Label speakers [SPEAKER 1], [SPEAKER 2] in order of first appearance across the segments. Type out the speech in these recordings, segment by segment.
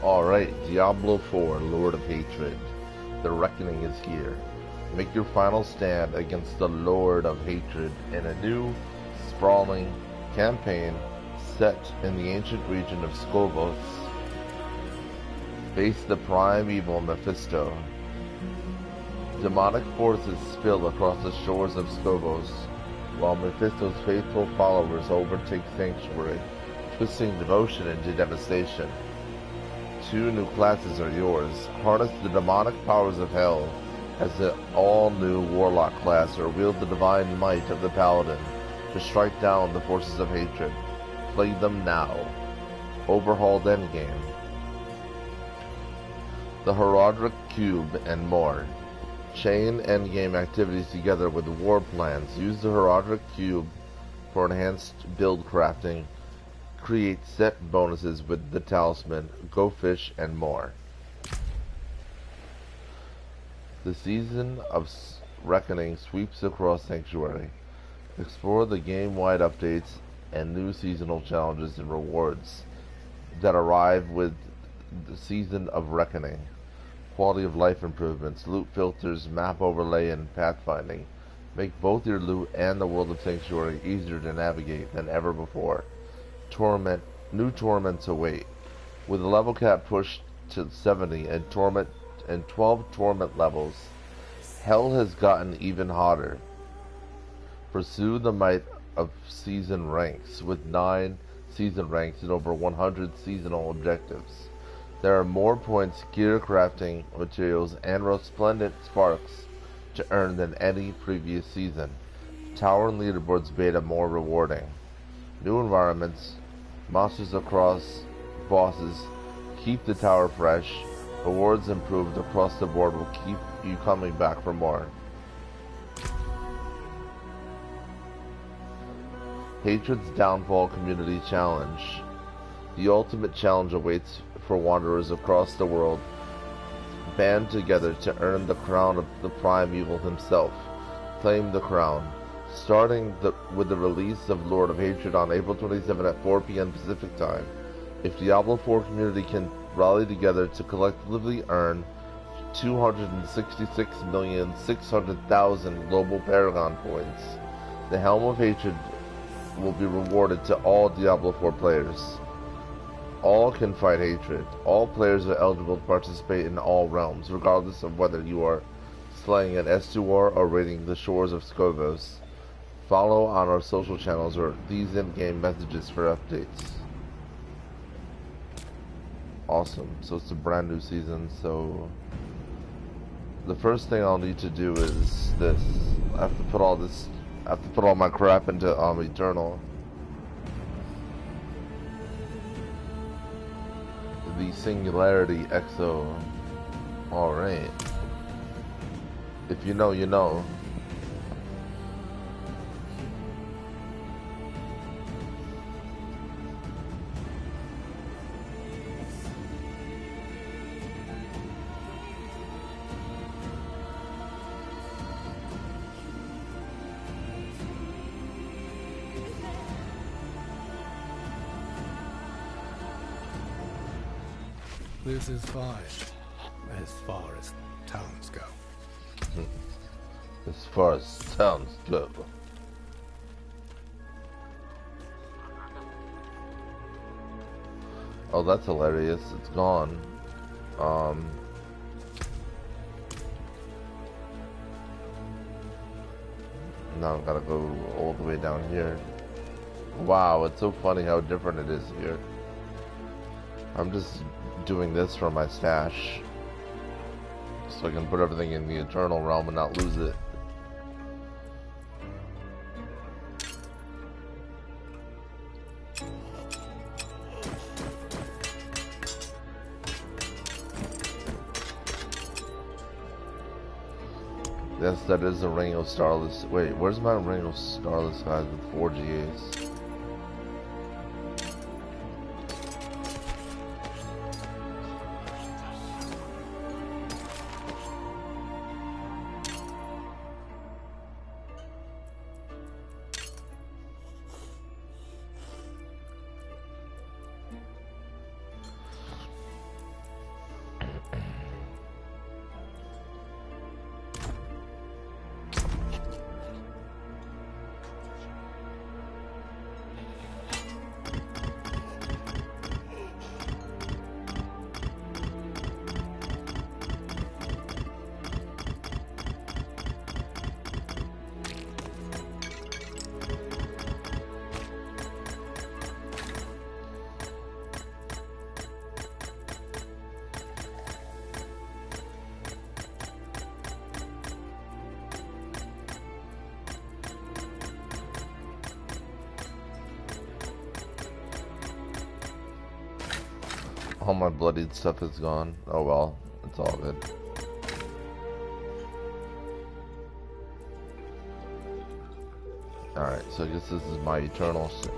[SPEAKER 1] Alright, Diablo IV, Lord of Hatred. The reckoning is here. Make your final stand against the Lord of Hatred in a new, sprawling campaign set in the ancient region of Skobos. Face the prime evil Mephisto. Demonic forces spill across the shores of Skobos, while Mephisto's faithful followers overtake Sanctuary, twisting devotion into devastation. 2 new classes are yours. Harness the demonic powers of hell as the all-new Warlock class, or wield the divine might of the Paladin. to strike down the forces of hatred. Play them now. Overhauled endgame. The Heraldric Cube, and more. Chain endgame activities together with war plans. Use the Heraldric Cube for enhanced build crafting. Create set bonuses with the Talisman, Go Fish, and more. The Season of Reckoning sweeps across Sanctuary. Explore the game-wide updates and new seasonal challenges and rewards that arrive with the Season of Reckoning. Quality of life improvements, loot filters, map overlay, and pathfinding make both your loot and the world of Sanctuary easier to navigate than ever before. New torments await. With the level cap pushed to 70 and 12 torment levels, hell has gotten even hotter. Pursue the might of season ranks with 9 season ranks and over 100 seasonal objectives. There are more points, gear crafting, materials, and resplendent sparks to earn than any previous season. Tower and leaderboards beta more rewarding. New environments, monsters across, bosses, keep the tower fresh. Rewards improved across the board will keep you coming back for more. Hatred's Downfall Community Challenge. The ultimate challenge awaits for wanderers across the world, band together to earn the crown of the Prime Evil himself. Claim the crown. Starting with the release of Lord of Hatred on April 27 at 4 p.m. Pacific Time. If Diablo IV community can rally together to collectively earn 266,600,000 global Paragon points, the Helm of Hatred will be rewarded to all Diablo IV players. All can fight hatred. All players are eligible to participate in all realms, regardless of whether you are slaying an S2R or raiding the shores of Skogos. Follow on our social channels or these in-game messages for updates. Awesome. So it's a brand new season, so the first thing I'll need to do is this. I have to put all my crap into Eternal. The Singularity Exo. Alright. If you know, you know.
[SPEAKER 2] This is fine, as far as towns go.
[SPEAKER 1] As far as towns go. Oh, that's hilarious. It's gone. Now I've got to go all the way down here. Wow, it's so funny how different it is here. I'm just doing this from my stash so I can put everything in the Eternal realm and not lose it. Yes, that is a ring of starless. Wait, where's my ring of starless guys with 4 GAs? All my bloodied stuff is gone. Oh well, it's all good. Alright, so I guess this is my eternal shit.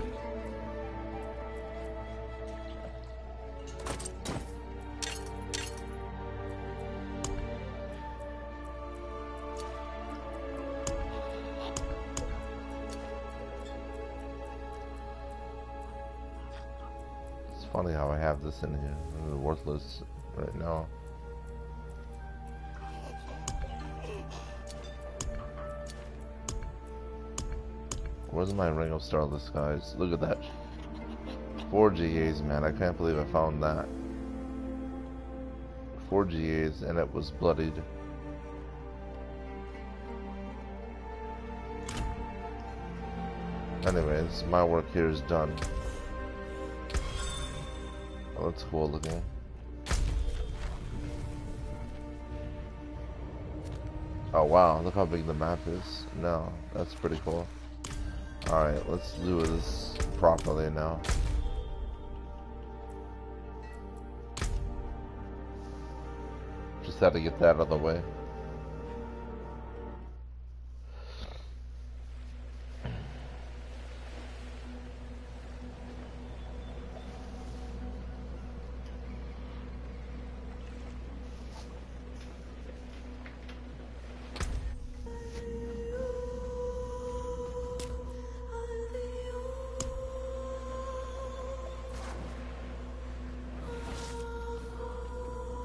[SPEAKER 1] Funny how I have this in here. It's worthless right now. Where's my Ring of Starless Skies? Look at that. 4 GAs, man. I can't believe I found that. 4 GAs and it was bloodied. Anyways, my work here is done. Oh, that's cool looking. Oh wow, look how big the map is. No, that's pretty cool. Alright, let's do this properly now. Just had to get that out of the way.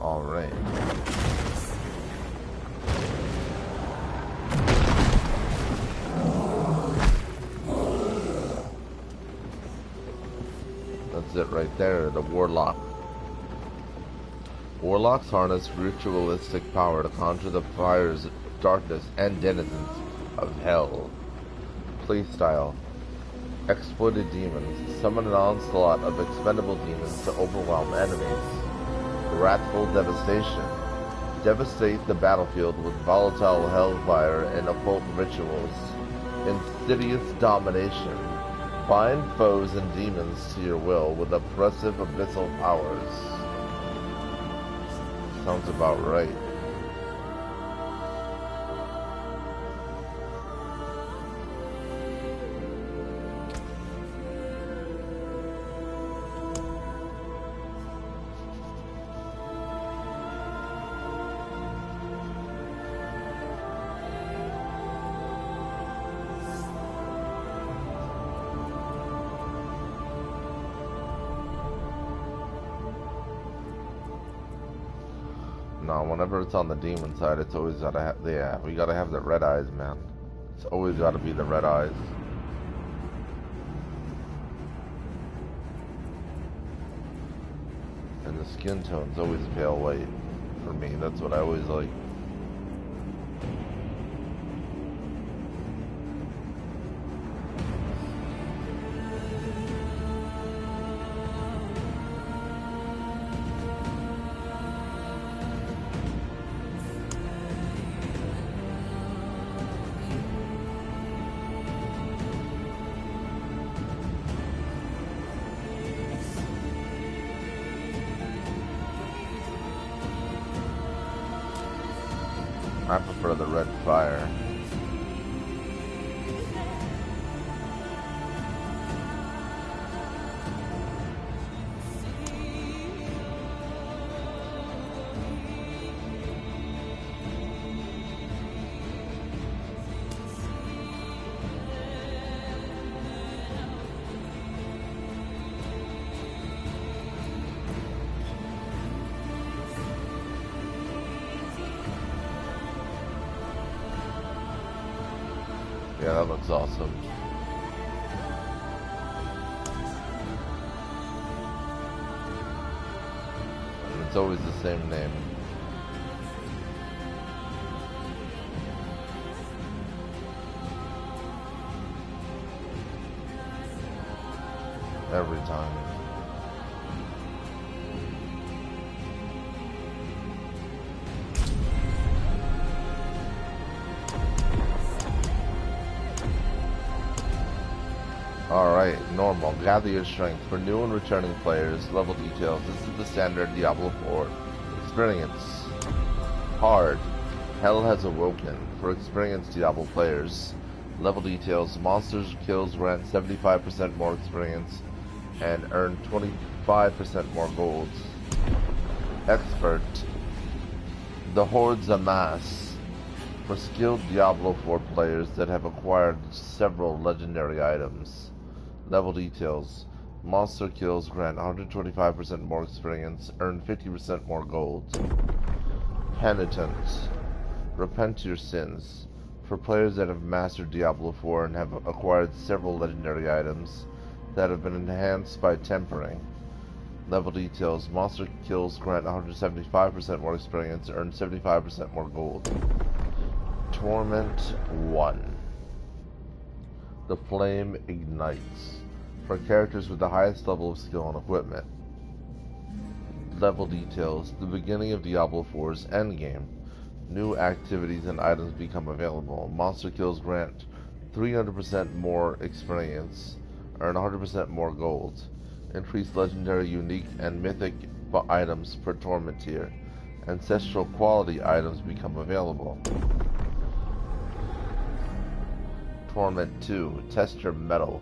[SPEAKER 1] Alright. That's it right there, the Warlock. Warlocks harness ritualistic power to conjure the fires of darkness and denizens of hell. Playstyle. Exploited demons. Summon an onslaught of expendable demons to overwhelm enemies. Wrathful devastation. Devastate the battlefield with volatile hellfire and occult rituals. Insidious domination. Bind foes and demons to your will with oppressive abyssal powers. Sounds about right. No, whenever it's on the demon side, it's always gotta have, yeah, we gotta have the red eyes, man. It's always gotta be the red eyes. And the skin tone's always pale white for me. That's what I always like. I prefer the red fire. Yeah, that looks awesome. And it's always the same name. Every time. Alright, normal. Gather your strength. For new and returning players, level details. This is the standard Diablo 4 experience. Hard. Hell has awoken. For experienced Diablo players, level details. Monsters kills grant 75% more experience and earn 25% more gold. Expert. The hordes amass. For skilled Diablo 4 players that have acquired several legendary items. Level details. Monster kills grant 125% more experience, earn 50% more gold. Penitent. Repent your sins. For players that have mastered Diablo 4 and have acquired several legendary items that have been enhanced by tempering. Level details. Monster kills grant 175% more experience, earn 75% more gold. Torment 1. The flame ignites. For characters with the highest level of skill and equipment. Level details. The beginning of Diablo 4's endgame. New activities and items become available. Monster kills grant 300% more experience, earn 100% more gold. Increased legendary, unique, and mythic items per torment tier. Ancestral quality items become available. Torment 2. Test your metal.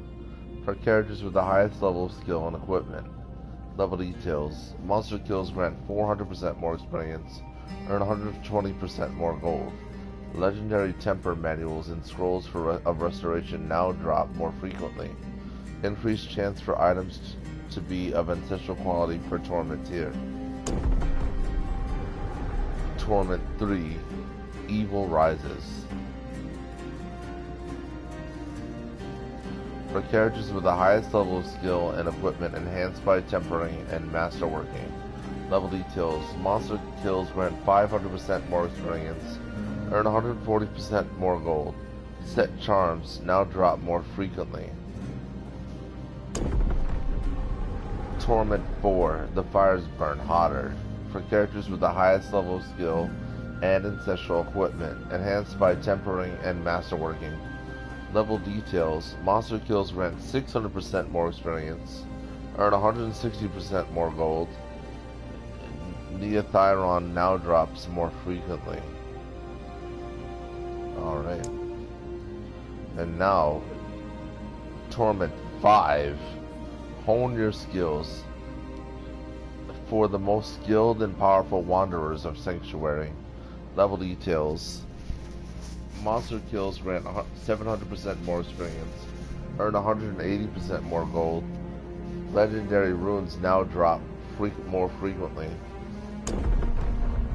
[SPEAKER 1] For characters with the highest level of skill and equipment. Level details. Monster kills grant 400% more experience, earn 120% more gold. Legendary temper manuals and scrolls of restoration now drop more frequently. Increased chance for items to be of ancestral quality per torment tier. Torment 3. Evil rises. For characters with the highest level of skill and equipment enhanced by tempering and masterworking. Level details. Monster kills grant 500% more experience, earn 140% more gold. Set charms now drop more frequently. Torment 4. The fires burn hotter. For characters with the highest level of skill and ancestral equipment enhanced by tempering and masterworking. Level details. Monster kills grant 600% more experience, earn 160% more gold. Neothyron now drops more frequently. Alright. And now, Torment 5. Hone your skills. For the most skilled and powerful wanderers of Sanctuary. Level details. Monster kills grant 700% more experience, earn 180% more gold. Legendary runes now drop more frequently.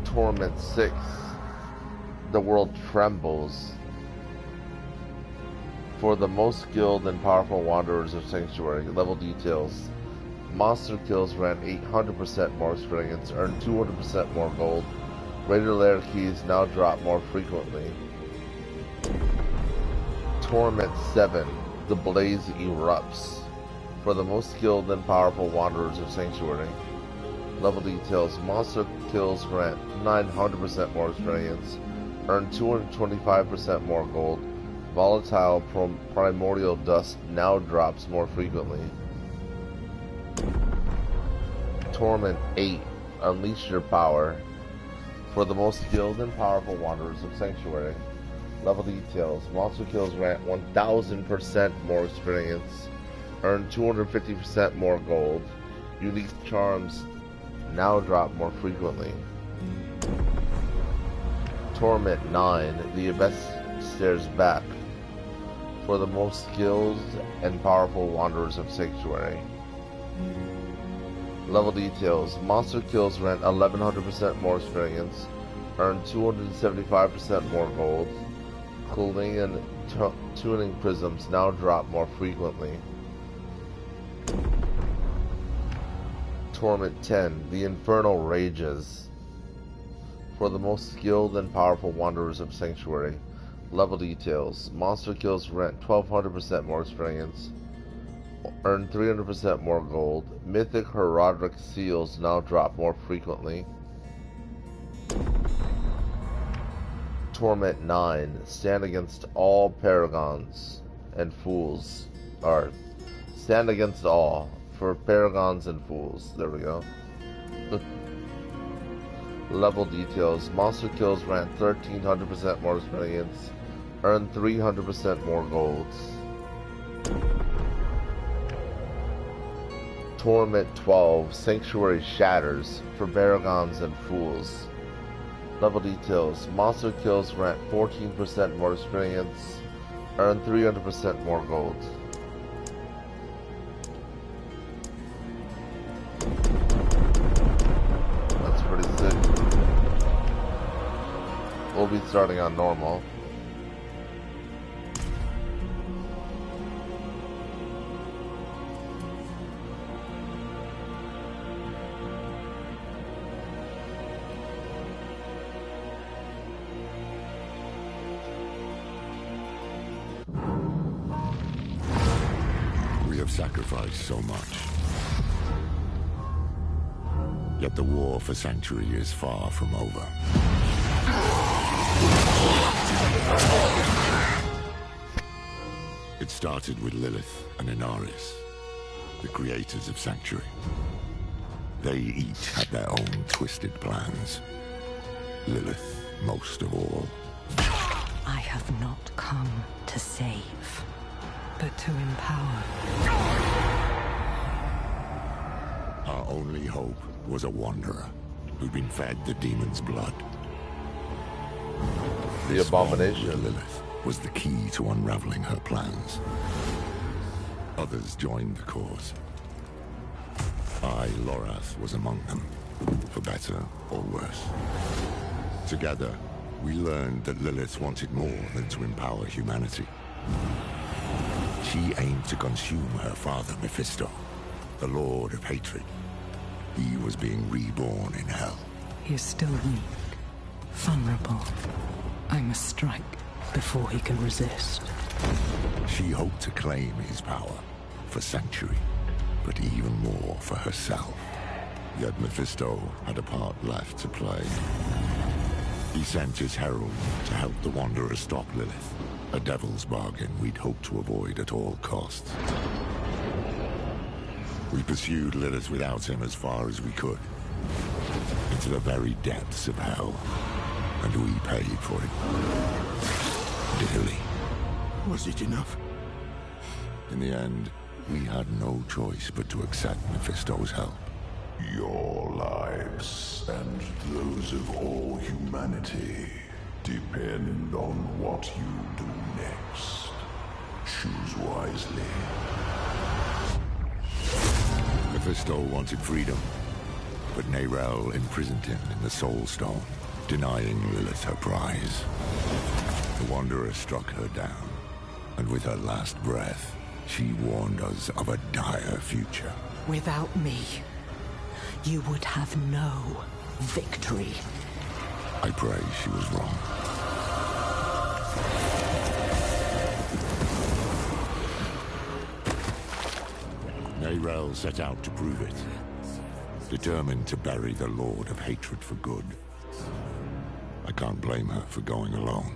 [SPEAKER 1] Torment 6. The world trembles. For the most skilled and powerful wanderers of Sanctuary. Level details. Monster kills grant 800% more experience, earn 200% more gold. Raider lair keys now drop more frequently. Torment 7. The blaze erupts. For the most skilled and powerful wanderers of Sanctuary. Level details. Monster kills grant 900% more experience, earn 225% more gold. Volatile primordial dust now drops more frequently. Torment 8. Unleash your power. For the most skilled and powerful wanderers of Sanctuary. Level details. Monster kills grant 1000% more experience, earn 250% more gold. Unique charms now drop more frequently. Torment 9. The Abyss stares back. For the most skilled and powerful wanderers of Sanctuary. Level details. Monster kills grant 1100% more experience, earn 275% more gold. Cooling and tuning prisms now drop more frequently. Torment 10. The Infernal rages. For the most skilled and powerful wanderers of Sanctuary. Level details. Monster kills grant 1200% more experience, earn 300% more gold. Mythic heraldic seals now drop more frequently. Torment 9. Stand against all paragons and fools. Stand against all. For paragons and fools. There we go. Level details. Monster kills grant 1300% more experience. Earn 300% more golds. Torment 12. Sanctuary shatters. For paragons and fools. Level details. Monster kills grant 14% more experience. Earn 300% more gold. That's pretty sick. We'll be starting on normal.
[SPEAKER 3] Sacrificed so much. Yet the war for Sanctuary is far from over. It started with Lilith and Inaris, the creators of Sanctuary. They each had their own twisted plans. Lilith most of all.
[SPEAKER 4] I have not come to save, but to empower.
[SPEAKER 3] Our only hope was a wanderer who'd been fed the demon's blood.
[SPEAKER 1] The abomination.
[SPEAKER 3] Lilith was the key to unraveling her plans. Others joined the cause. I, Lorath, was among them, for better or worse. Together, we learned that Lilith wanted more than to empower humanity. She aimed to consume her father, Mephisto, the Lord of Hatred. He was being reborn in hell.
[SPEAKER 4] He is still weak, vulnerable. I must strike before he can resist.
[SPEAKER 3] She hoped to claim his power for Sanctuary, but even more for herself. Yet Mephisto had a part left to play. He sent his herald to help the Wanderer stop Lilith, a devil's bargain we'd hoped to avoid at all costs. We pursued Lilith without him as far as we could, into the very depths of hell, and we paid for it dearly.
[SPEAKER 5] Was it enough?
[SPEAKER 3] In the end, we had no choice but to accept Mephisto's help.
[SPEAKER 6] Your lives and those of all humanity depend on what you do next. Choose wisely.
[SPEAKER 3] Mephisto wanted freedom, but Nerel imprisoned him in the Soul Stone, denying Lilith her prize. The Wanderer struck her down, and with her last breath, she warned us of a dire future.
[SPEAKER 4] Without me, you would have no victory.
[SPEAKER 3] I pray she was wrong. Nerel set out to prove it, determined to bury the Lord of Hatred for good. I can't blame her for going alone,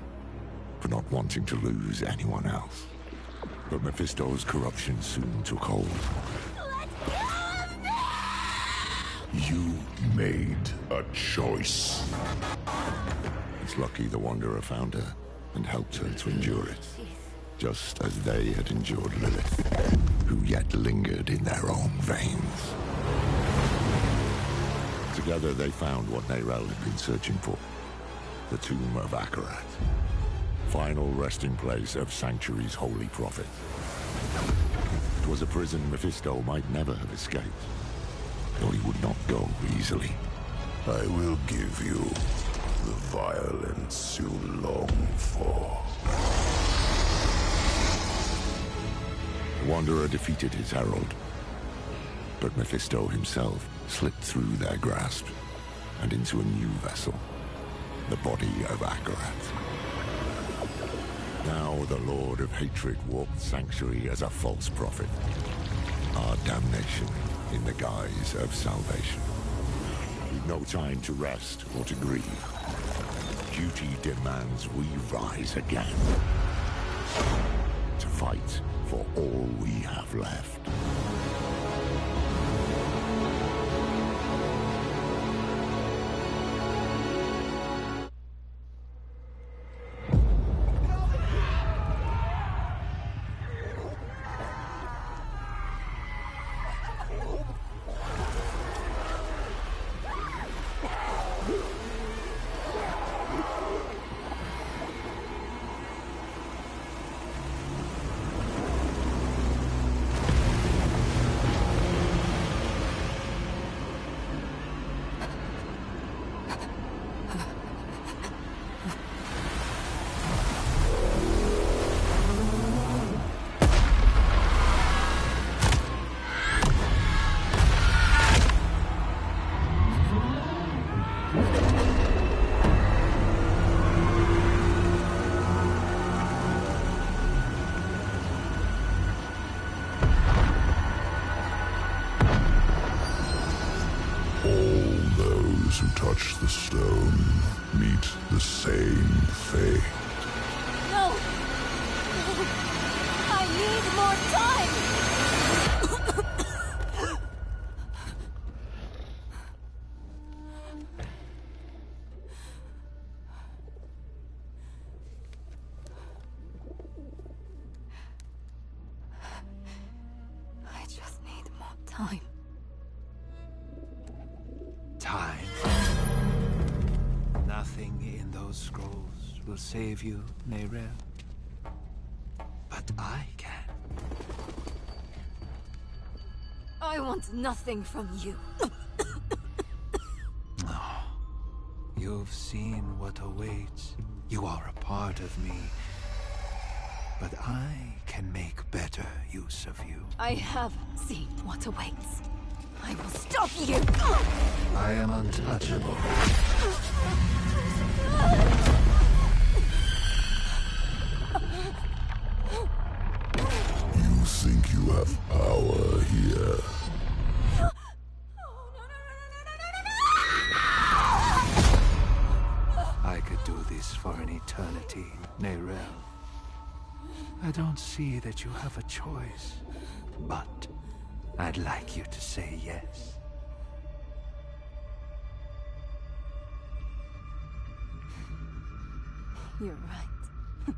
[SPEAKER 3] for not wanting to lose anyone else. But Mephisto's corruption soon took hold.
[SPEAKER 6] You made a choice.
[SPEAKER 3] It's lucky the Wanderer found her and helped her to endure it, just as they had endured Lilith, who yet lingered in their own veins. Together they found what Nerel had been searching for, the tomb of Akarat, final resting place of Sanctuary's holy prophet. It was a prison Mephisto might never have escaped, though he would not go easily.
[SPEAKER 6] I will give you the violence you long for.
[SPEAKER 3] The Wanderer defeated his herald, but Mephisto himself slipped through their grasp and into a new vessel, the body of Akarat. Now the Lord of Hatred walked Sanctuary as a false prophet, our damnation in the guise of salvation. We've no time to rest or to grieve. Duty demands we rise again, to fight for all we have left. Those who touch the stone meet the same fate.
[SPEAKER 7] No! I need more time! I just need more time.
[SPEAKER 2] Time. Nothing in those scrolls will save you, Neyrel. But I can.
[SPEAKER 7] I want nothing from you.
[SPEAKER 2] You've seen what awaits. You are a part of me. But I can make better use of you.
[SPEAKER 7] I have seen what awaits. I will stop you!
[SPEAKER 2] I am untouchable.
[SPEAKER 3] You think you have power here?
[SPEAKER 2] I could do this for an eternity, Neyrel. I don't see that you have a choice, but I'd like you to say yes.
[SPEAKER 7] You're right.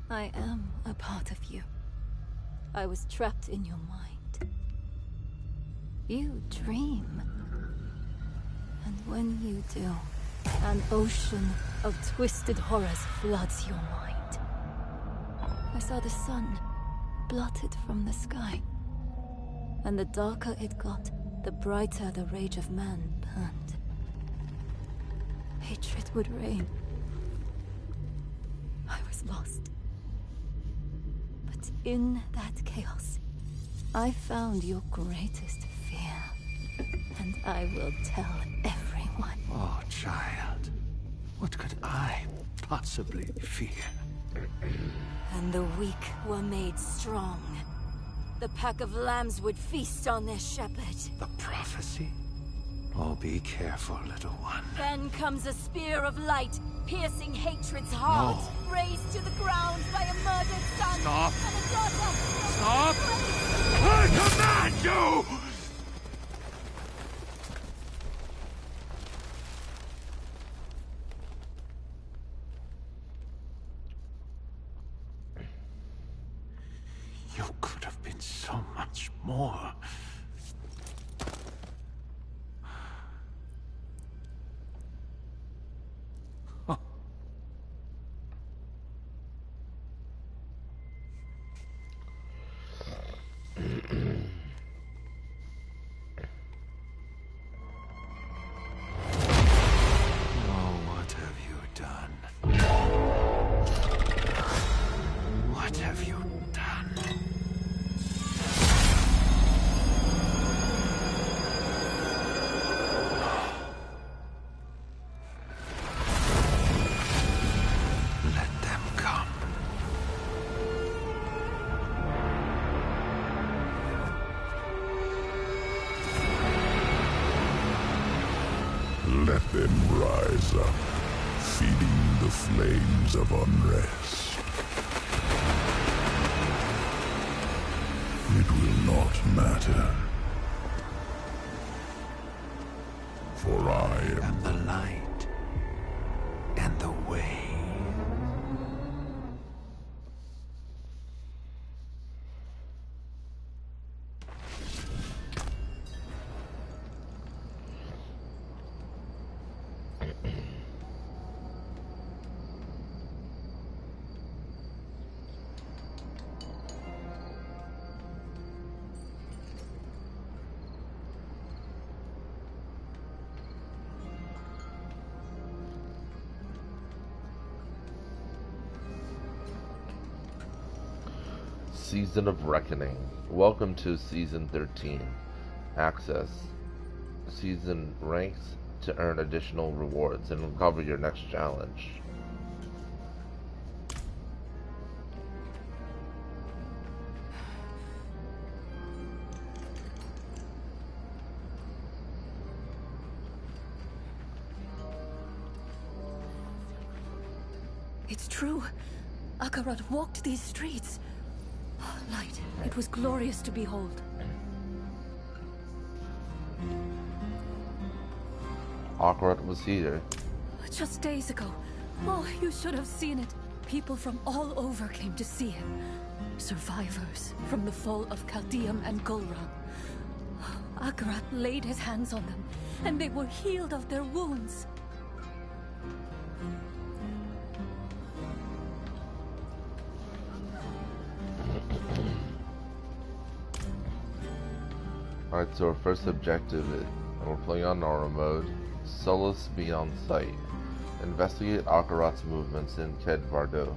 [SPEAKER 7] I am a part of you. I was trapped in your mind. You dream. And when you do, an ocean of twisted horrors floods your mind. I saw the sun blotted from the sky. And the darker it got, the brighter the rage of man burned. Hatred would reign. I was lost. But in that chaos, I found your greatest fear. And I will tell everyone.
[SPEAKER 2] Oh, child. What could I possibly fear?
[SPEAKER 7] And the weak were made strong. The pack of lambs would feast on their shepherd.
[SPEAKER 2] The prophecy? Oh, be careful, little one.
[SPEAKER 7] Then comes a spear of light, piercing hatred's heart.
[SPEAKER 2] No.
[SPEAKER 7] Razed to the ground by a murdered son.
[SPEAKER 2] Stop.
[SPEAKER 7] And a daughter.
[SPEAKER 2] Stop! I command you! You could have been so much more. What have you done? Let them come.
[SPEAKER 3] Let them rise up, feeding the flames of unrest.
[SPEAKER 6] not matter. For I am
[SPEAKER 2] The light and the way.
[SPEAKER 1] Season of Reckoning. Welcome to Season 13. Access season ranks to earn additional rewards and recover your next challenge.
[SPEAKER 7] It's true. Akarat walked these streets. Light. It was glorious to behold.
[SPEAKER 1] Akarat was here.
[SPEAKER 7] Just days ago. Oh, you should have seen it. People from all over came to see him. Survivors from the fall of Chaldeum and Gulran. Akarat laid his hands on them, and they were healed of their wounds.
[SPEAKER 1] Alright, so our first objective is, and we're playing on normal mode, Solace Beyond Sight. Investigate Akarat's movements in Ked Vardo.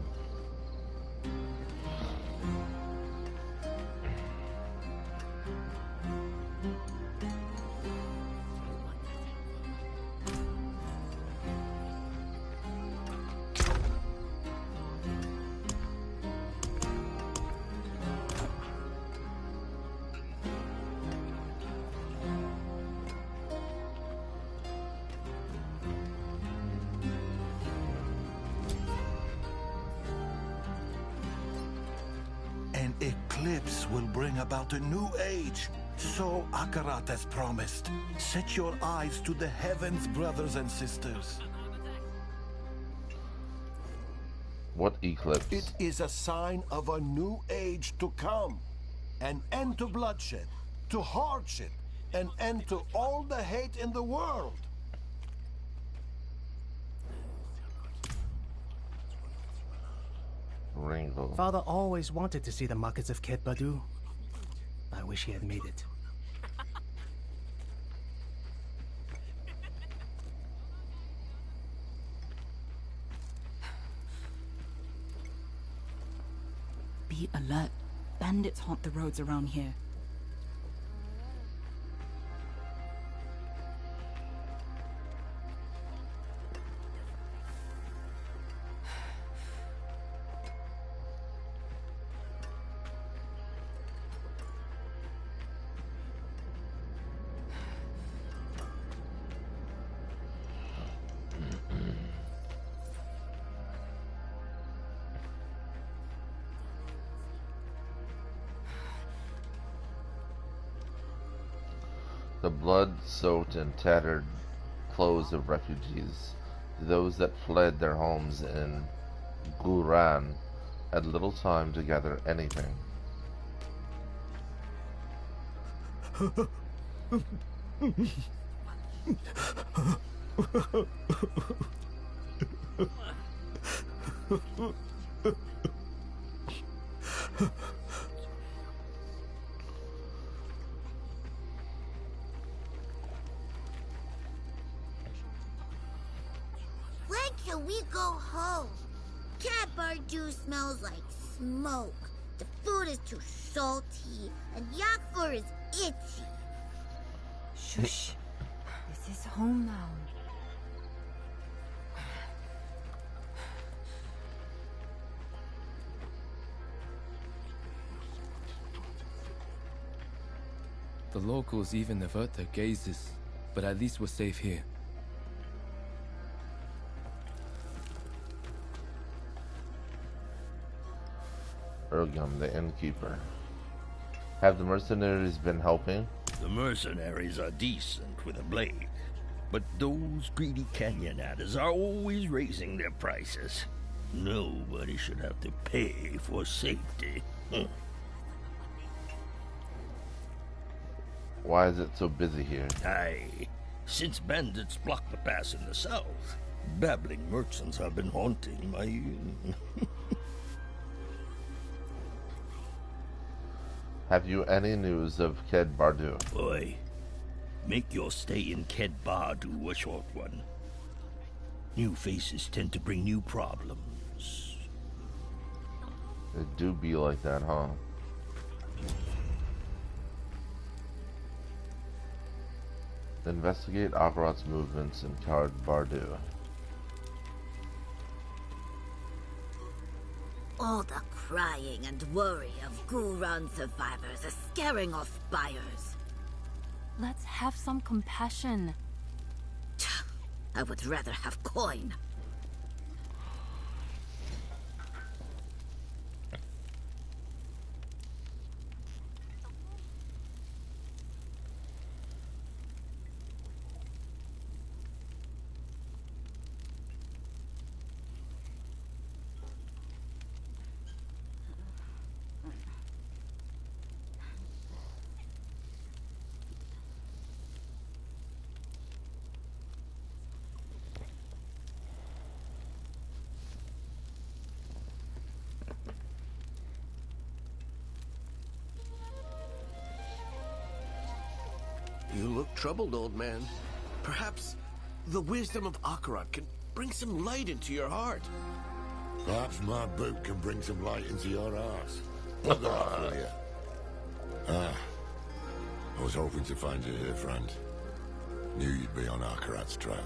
[SPEAKER 8] An eclipse will bring about a new age. So Akarat has promised. Set your eyes to the heavens, brothers and sisters.
[SPEAKER 1] What eclipse?
[SPEAKER 8] It is a sign of a new age to come. An end to bloodshed, to hardship, an end to all the hate in the world.
[SPEAKER 1] Ringo.
[SPEAKER 9] Father always wanted to see the markets of Ked Badu. I wish he had made it.
[SPEAKER 10] Be alert. Bandits haunt the roads around here.
[SPEAKER 1] The blood-soaked and tattered clothes of refugees, those that fled their homes in Guran, had little time to gather anything.
[SPEAKER 11] When can we go home? Cat Bardu smells like smoke. The food is too salty, and Yakfur is itchy.
[SPEAKER 10] Shush. This is home now.
[SPEAKER 12] The locals even avert their gazes, but at least we're safe here.
[SPEAKER 1] Ergum, the innkeeper. Have the mercenaries been helping?
[SPEAKER 13] The mercenaries are decent with a blade, but those greedy canyon adders are always raising their prices. Nobody should have to pay for safety.
[SPEAKER 1] Why is it so busy here?
[SPEAKER 13] Aye, since bandits blocked the pass in the south, babbling merchants have been haunting my...
[SPEAKER 1] Have you any news of Ked Bardu?
[SPEAKER 13] Boy, make your stay in Ked Bardu a short one. New faces tend to bring new problems.
[SPEAKER 1] It do be like that, huh? Investigate Akarat's movements in Ked Bardu.
[SPEAKER 11] All the crying and worry of Guran survivors is scaring off buyers.
[SPEAKER 7] Let's have some compassion.
[SPEAKER 11] I would rather have coin.
[SPEAKER 5] You look troubled, old man. Perhaps the wisdom of Akarat can bring some light into your heart.
[SPEAKER 3] Perhaps my boot can bring some light into your ass. Bugger off with you. I was hoping to find you here, friend. Knew you'd be on Akarat's trail.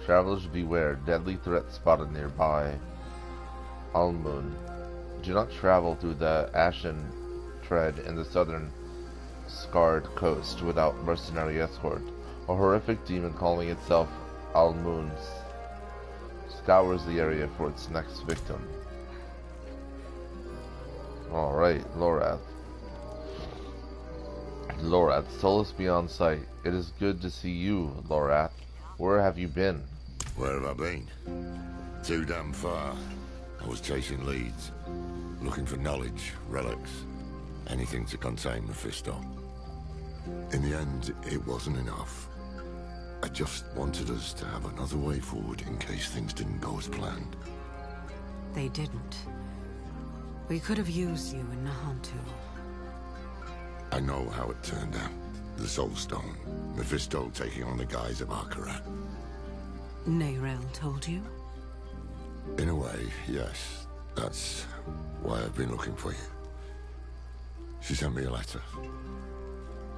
[SPEAKER 1] Travelers beware, deadly threat spotted nearby. Almun. Do not travel through the Ashen Tread in the southern Scarred Coast without mercenary escort. A horrific demon calling itself Almun scours the area for its next victim. Alright, Lorath. Lorath, solace beyond sight. It is good to see you, Lorath. Where have you been?
[SPEAKER 3] Where have I been? Too damn far. I was chasing leads, looking for knowledge, relics, anything to contain Mephisto. In the end, it wasn't enough. I just wanted us to have another way forward in case things didn't go as planned.
[SPEAKER 10] They didn't. We could have used you in Nahantu.
[SPEAKER 3] I know how it turned out. The Soul Stone, Mephisto taking on the guise of Akarat.
[SPEAKER 10] Neyrel told you?
[SPEAKER 3] In a way, yes. That's why I've been looking for you. She sent me a letter.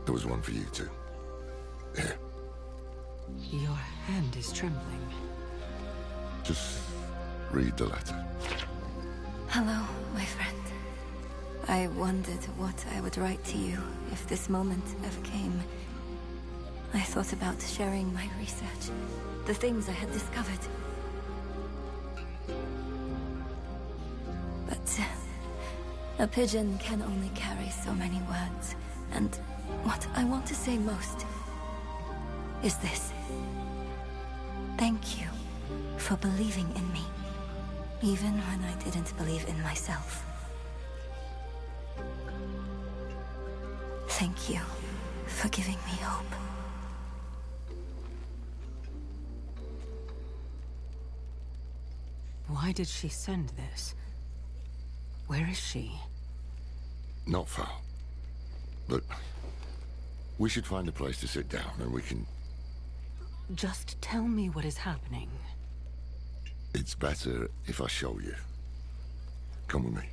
[SPEAKER 3] There was one for you too. Here.
[SPEAKER 10] Your hand is trembling.
[SPEAKER 3] Just read the letter.
[SPEAKER 7] Hello, my friend. I wondered what I would write to you if this moment ever came. I thought about sharing my research, the things I had discovered. But a pigeon can only carry so many words, and what I want to say most is this. Thank you for believing in me, even when I didn't believe in myself. Thank you for giving me hope.
[SPEAKER 10] Why did she send this? Where is she?
[SPEAKER 3] Not far. Look, we should find a place to sit down and we can...
[SPEAKER 10] Just tell me what is happening.
[SPEAKER 3] It's better if I show you. Come with me.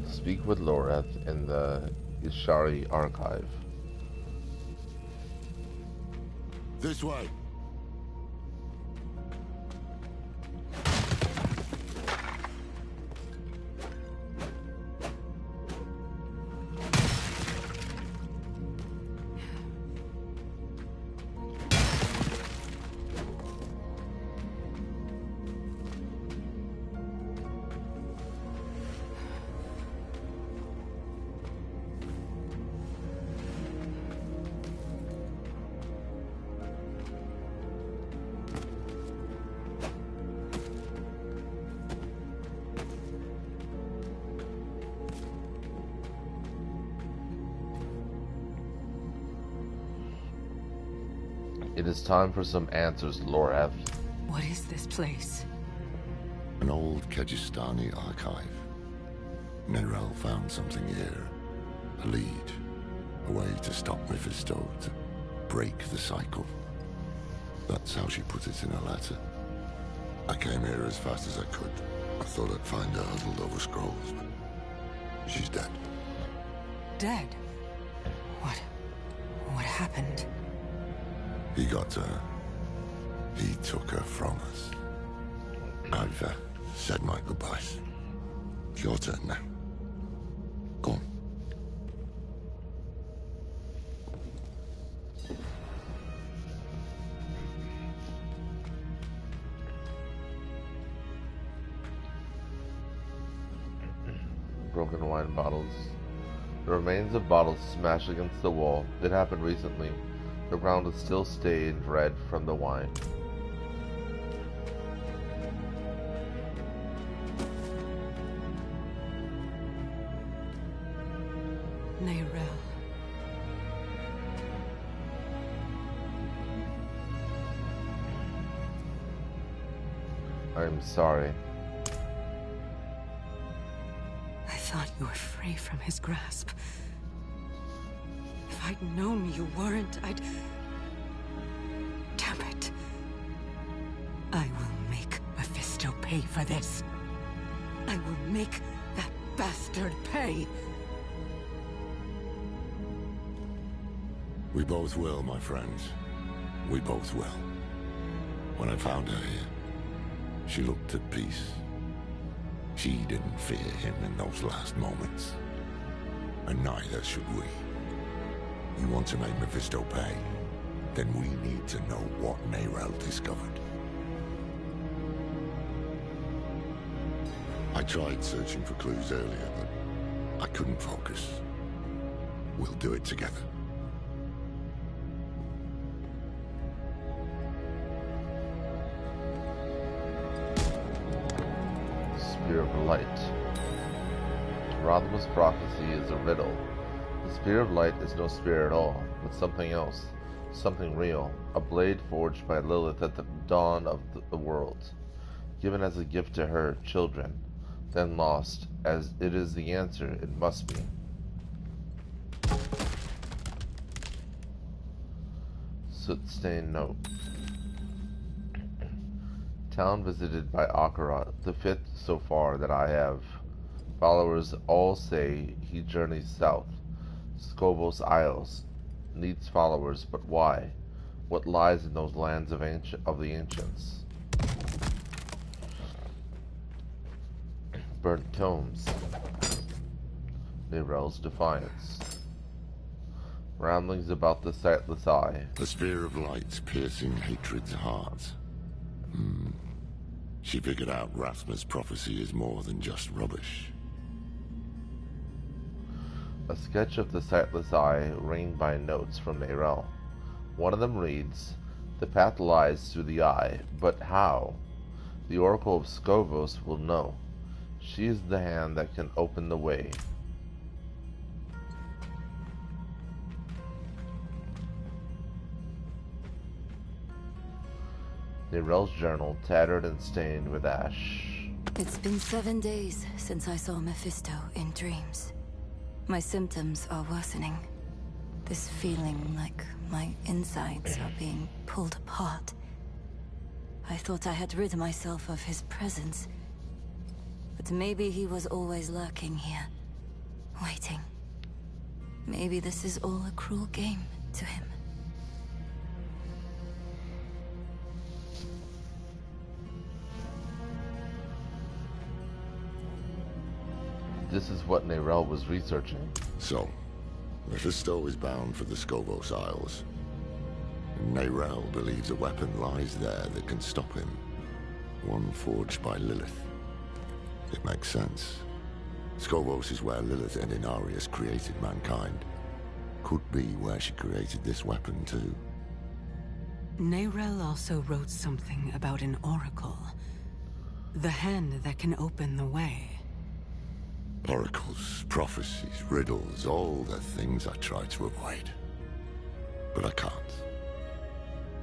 [SPEAKER 1] Speak with Lorath in the Ishari Archive.
[SPEAKER 3] This way.
[SPEAKER 1] It is time for some answers, Lorath.
[SPEAKER 10] What is this place?
[SPEAKER 3] An old Kegistani archive. Nerel found something here. A lead. A way to stop Mephisto, to break the cycle. That's how she put it in her letter. I came here as fast as I could. I thought I'd find her huddled over scrolls, but she's dead.
[SPEAKER 10] Dead? What happened?
[SPEAKER 3] He got her. He took her from us. I've said my goodbyes. It's your turn now. Go on.
[SPEAKER 1] Broken wine bottles. The remains of bottles smashed against the wall. It happened recently. The ground is still stained red from the wine.
[SPEAKER 10] Nerel.
[SPEAKER 1] I'm sorry.
[SPEAKER 10] I thought you were free from his grasp. If I'd known you weren't, I'd... Damn it. I will make Mephisto pay for this. I will make that bastard pay.
[SPEAKER 3] We both will, my friends. We both will. When I found her here, she looked at peace. She didn't fear him in those last moments. And neither should we. You want to make Mephisto pay? Then we need to know what Nerel discovered. I tried searching for clues earlier, but I couldn't focus. We'll do it together.
[SPEAKER 1] Spear of Light. Rotham's prophecy is a riddle. The Spear of Light is no spear at all, but something else. Something real. A blade forged by Lilith at the dawn of the world. Given as a gift to her children. Then lost. As it is the answer, it must be. Soot-stained note. Town visited by Akarat, the 5th so far that I have. Followers all say he journeys south. Skobos Isles needs followers, but why? What lies in those lands of the ancients? Burnt tomes. Nerel's defiance. Ramblings about the sightless eye.
[SPEAKER 3] The Spear of Light piercing hatred's heart. She figured out Rathma's prophecy is more than just rubbish.
[SPEAKER 1] A sketch of the sightless eye ringed by notes from Nerel. One of them reads, "The path lies through the eye, but how? The Oracle of Skobos will know. She is the hand that can open the way." Nerel's journal, tattered and stained with ash.
[SPEAKER 7] It's been 7 days since I saw Mephisto in dreams. My symptoms are worsening. This feeling like my insides are being pulled apart. I thought I had rid myself of his presence. But maybe he was always lurking here, waiting. Maybe this is all a cruel game to him.
[SPEAKER 1] This is what Nerel was researching.
[SPEAKER 3] So, Mephisto is bound for the Skobos Isles. Nerel believes a weapon lies there that can stop him. One forged by Lilith. It makes sense. Skobos is where Lilith and Inarius created mankind. Could be where she created this weapon too.
[SPEAKER 10] Nerel also wrote something about an oracle. The hand that can open the way.
[SPEAKER 3] Oracles, prophecies, riddles, all the things I try to avoid. But I can't.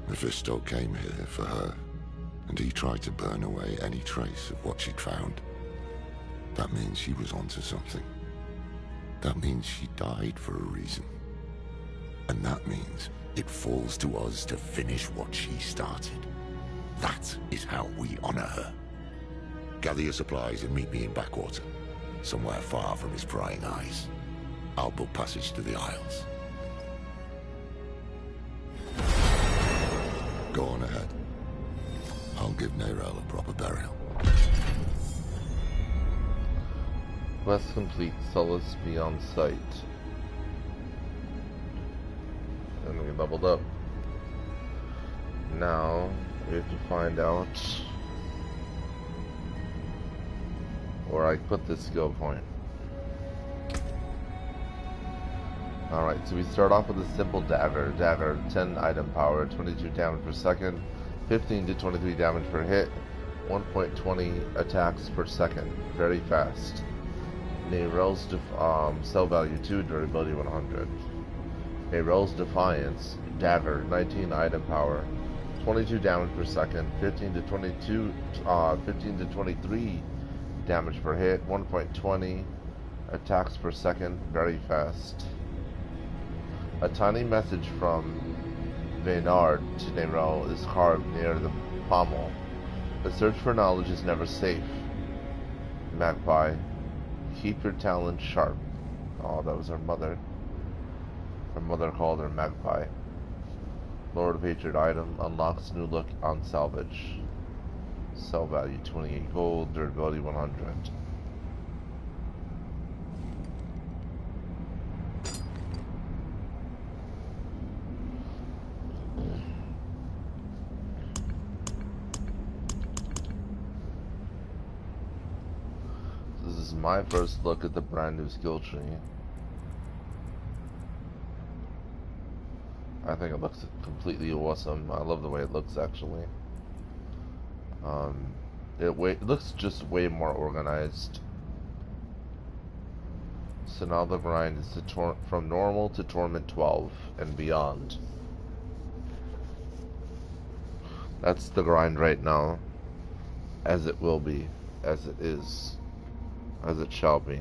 [SPEAKER 3] Mephisto came here for her, and he tried to burn away any trace of what she'd found. That means she was onto something. That means she died for a reason. And that means it falls to us to finish what she started. That is how we honor her. Gather your supplies and meet me in Backwater, somewhere far from his prying eyes. I'll book passage to the Isles. Go on ahead. I'll give Nerel a proper burial.
[SPEAKER 1] Quest complete. Solace beyond sight. And we leveled up. Now we have to find out where I put this skill point. Alright, so we start off with a simple dagger. Dagger, 10 item power, 22 damage per second, 15 to 23 damage per hit, 1.20 attacks per second. Very fast. Nerel's cell value 2, durability 100. Nerel's Defiance, dagger, 19 item power, 22 damage per second, 15 to 23 damage per hit, 1.20 attacks per second. Very fast. A tiny message from Vaynard to Nerel is carved near the pommel. The search for knowledge is never safe. Magpie, keep your talons sharp. Oh, that was her mother. Her mother called her Magpie. Lord of Hatred item unlocks new look on salvage. Sell value 28 gold, durability 100. This is my first look at the brand new skill tree. I think it looks completely awesome. I love the way it looks, actually. It looks just way more organized. So now the grind is from normal to Torment 12 and beyond. That's the grind right now. As it will be. As it is. As it shall be.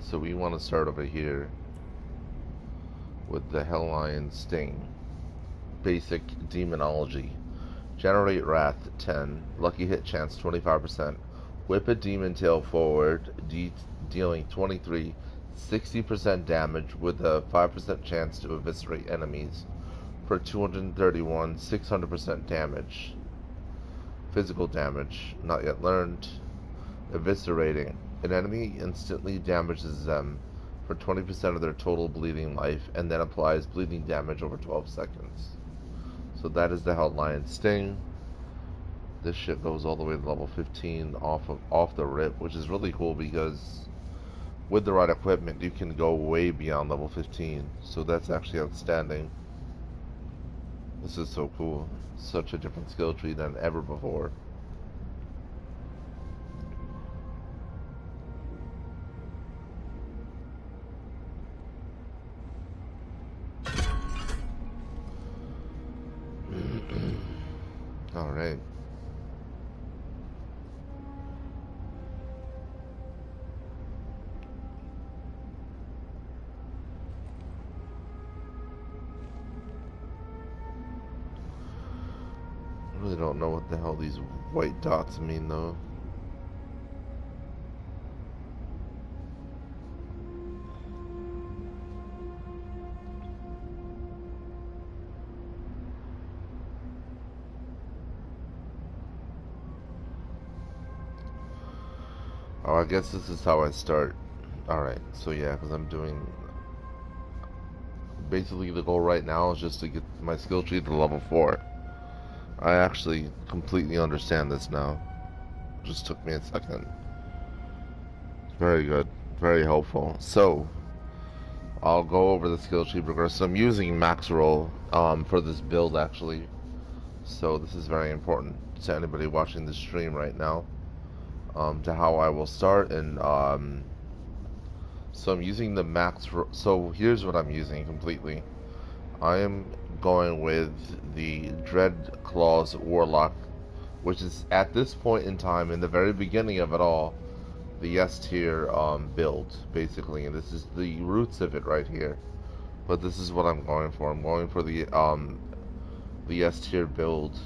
[SPEAKER 1] so we want to start over here with the Hellion Sting. Basic demonology. Generate Wrath 10. Lucky hit chance 25%. Whip a demon tail forward, dealing 23, 60% damage with a 5% chance to eviscerate enemies. For 231, 600% damage. Physical damage, not yet learned. Eviscerating. An enemy instantly damages them for 20% of their total bleeding life, and then applies bleeding damage over 12 seconds. So that is the Hellion Sting. This shit goes all the way to level 15 off the rip, which is really cool because with the right equipment you can go way beyond level 15. So that's actually outstanding. This is so cool. Such a different skill tree than ever before. Alright. I really don't know what the hell these white dots mean though. Oh, I guess this is how I start. Alright, so yeah, because I'm doing... Basically the goal right now is just to get my skill tree to level 4. I actually completely understand this now. Just took me a second. Very good. Very helpful. So, I'll go over the skill tree progression. I'm using max roll for this build actually. So this is very important to anybody watching the stream right now. To how I will start, and so I'm using the max. So here's what I'm using completely. I am going with the Dreadclaw's Warlock, which is at this point in time, in the very beginning of it all, the S tier build basically, and this is the roots of it right here. But this is what I'm going for. I'm going for the S tier build,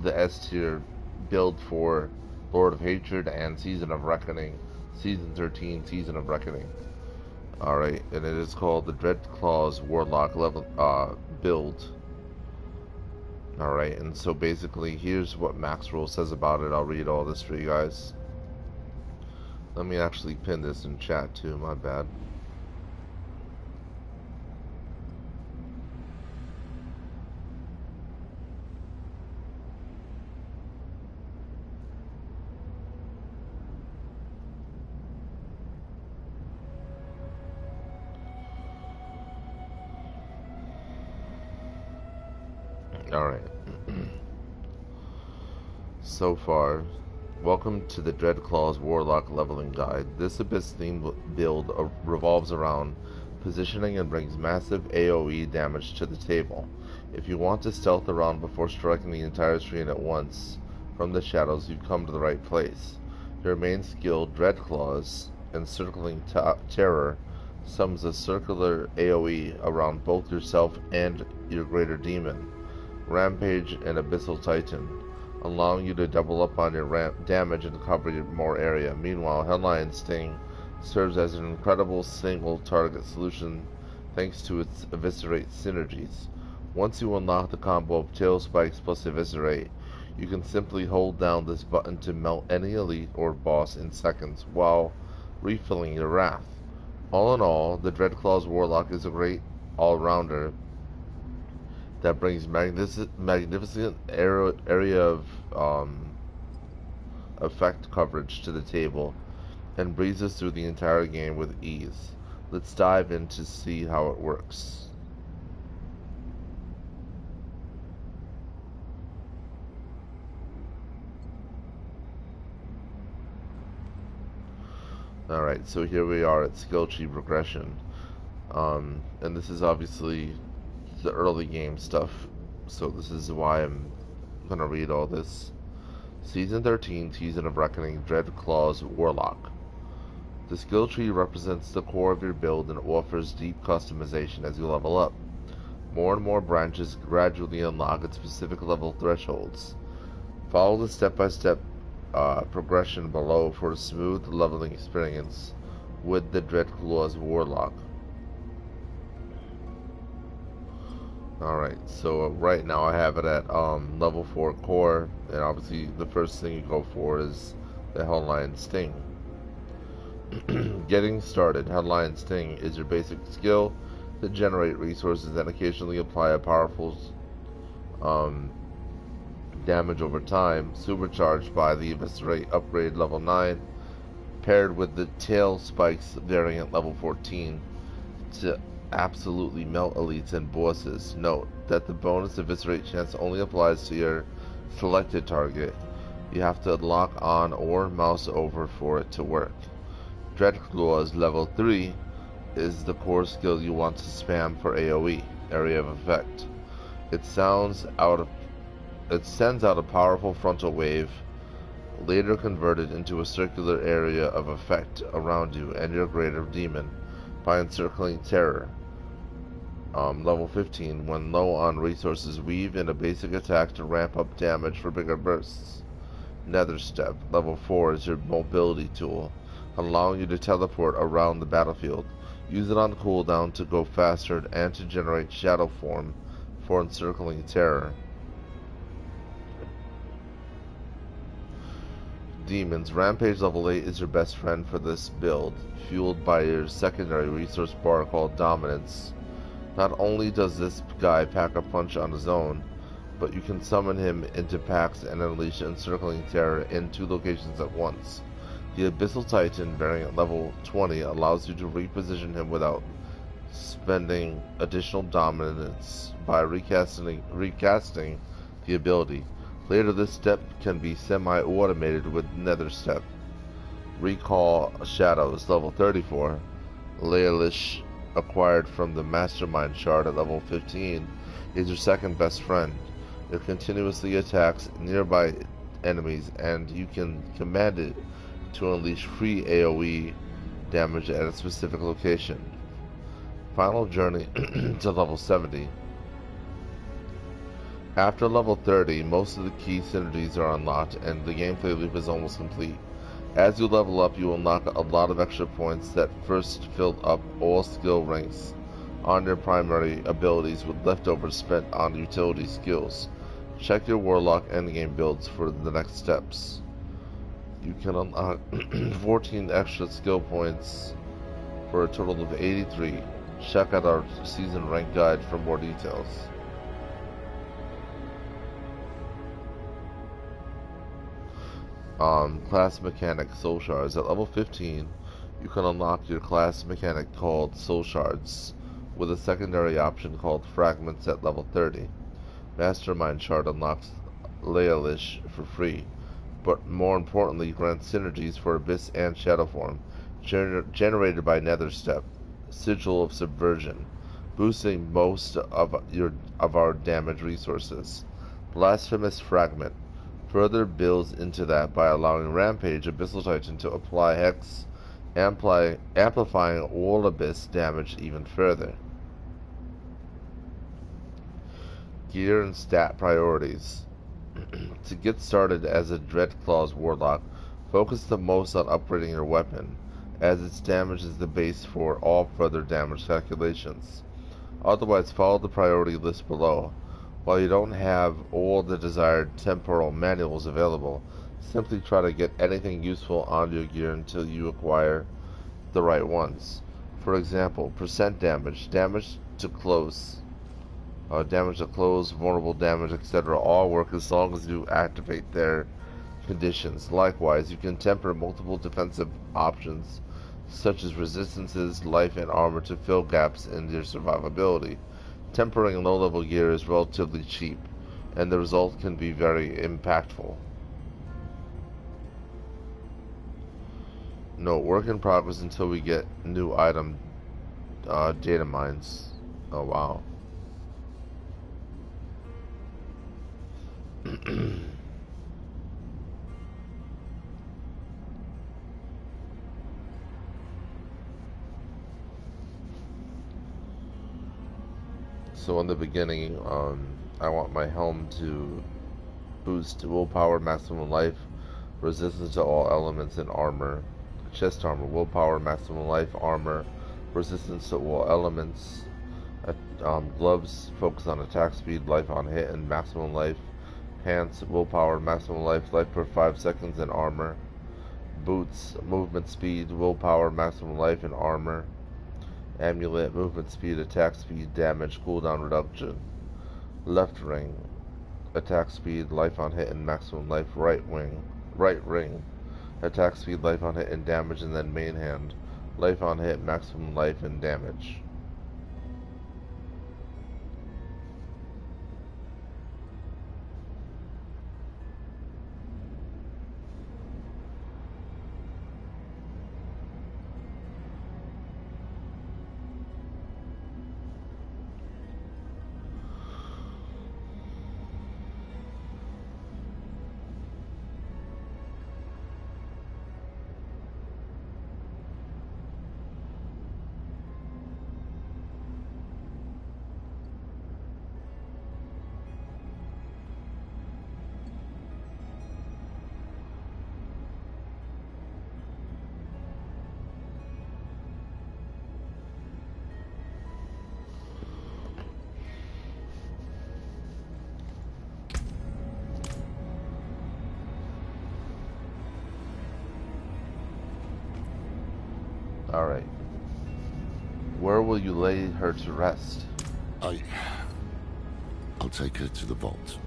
[SPEAKER 1] the S tier build for Lord of Hatred and Season of Reckoning, Season 13, Season of Reckoning. Alright, and it is called the Dreadclaw's Warlock level build. Alright, and so basically here's what Max Roll says about it. I'll read all this for you guys. Let me actually pin this in chat too, my bad. Alright. So far, welcome to the Dreadclaw's Warlock Leveling Guide. This Abyss-themed build revolves around positioning and brings massive AoE damage to the table. If you want to stealth around before striking the entire screen at once from the shadows, you've come to the right place. Your main skill, Dreadclaw's Encircling Terror, summons a circular AoE around both yourself and your greater demon, Rampage and Abyssal Titan, allowing you to double up on your damage and cover more area. Meanwhile, Hellion Sting serves as an incredible single target solution thanks to its Eviscerate synergies. Once you unlock the combo of Tail Spikes plus Eviscerate, you can simply hold down this button to melt any elite or boss in seconds while refilling your wrath. All in all, the Dreadclaw's Warlock is a great all-rounder that brings magnificent area of effect coverage to the table and breezes through the entire game with ease. Let's dive in to see how it works. Alright, so here we are at skill tree progression. And this is obviously the early game stuff, so this is why I'm gonna read all this. Season 13, Season of Reckoning, Dreadclaw's Warlock. The skill tree represents the core of your build and offers deep customization as you level up. More and more branches gradually unlock at specific level thresholds. Follow the step-by-step progression below for a smooth leveling experience with the Dreadclaw's Warlock. Alright, so right now I have it at level 4 core, and obviously the first thing you go for is the Hellion Sting. Getting started, Hellion Sting is your basic skill to generate resources and occasionally apply a powerful damage over time, supercharged by the Eviscerate upgrade level 9, paired with the Tail Spikes variant level 14 to absolutely melt elites and bosses. Note that the bonus Eviscerate chance only applies to your selected target. You have to lock on or mouse over for it to work. Dreadclaw's level 3 is the core skill you want to spam for AoE, Area of Effect. It sends out a powerful frontal wave, later converted into a circular area of effect around you and your greater demon by encircling terror. Level 15, when low on resources, weave in a basic attack to ramp up damage for bigger bursts. Nether Step, level 4, is your mobility tool, allowing you to teleport around the battlefield. Use it on cooldown to go faster and to generate shadow form for encircling terror. Demons, Rampage level 8 is your best friend for this build, fueled by your secondary resource bar called Dominance. Not only does this guy pack a punch on his own, but you can summon him into packs and unleash encircling terror in 2 locations at once. The Abyssal Titan variant level 20 allows you to reposition him without spending additional dominance by recasting the ability. Later, this step can be semi-automated with Nether Step. Recall Shadows, level 34. Laelish, acquired from the Mastermind Shard at level 15, is your second best friend. It continuously attacks nearby enemies, and you can command it to unleash free AoE damage at a specific location. Final journey to level 70. After level 30, most of the key synergies are unlocked, and the gameplay loop is almost complete. As you level up, you will unlock a lot of extra points that first filled up all skill ranks on your primary abilities, with leftovers spent on utility skills. Check your Warlock endgame builds for the next steps. You can unlock 14 extra skill points for a total of 83. Check out our season rank guide for more details. Class mechanic Soul Shards. At level 15, you can unlock your class mechanic called Soul Shards, with a secondary option called Fragments at level 30. Mastermind Shard unlocks Laelish for free, but more importantly grants synergies for Abyss and Shadow Form, generated by Nether Step. Sigil of Subversion, boosting most of our damage resources. Blasphemous Fragment further builds into that by allowing Rampage Abyssal Titan to apply Hex, amplifying all Abyss damage even further. Gear and stat priorities. To get started as a Dreadclaw's Warlock, focus the most on upgrading your weapon, as its damage is the base for all further damage calculations. Otherwise, follow the priority list below. While you don't have all the desired temporal manuals available, simply try to get anything useful on your gear until you acquire the right ones. For example, percent damage, damage to close, vulnerable damage, etc. all work as long as you activate their conditions. Likewise, you can temper multiple defensive options, such as resistances, life, and armor to fill gaps in your survivability. Tempering low-level gear is relatively cheap, and the result can be very impactful. Note, work in progress until we get new item data mines. Oh wow. So in the beginning, I want my helm to boost willpower, maximum life, resistance to all elements, and armor. Chest armor, willpower, maximum life, armor, resistance to all elements. Gloves, focus on attack speed, life on hit, and maximum life. Pants, willpower, maximum life, life per 5 seconds, and armor. Boots, movement speed, willpower, maximum life, and armor. Amulet, movement speed, attack speed, damage, cooldown reduction. Left ring, attack speed, life on hit, and maximum life. Right ring, attack speed, life on hit, and damage. And then main hand, life on hit, maximum life, and damage. Alright. Where will you lay her to rest?
[SPEAKER 3] I'll take her to the vault.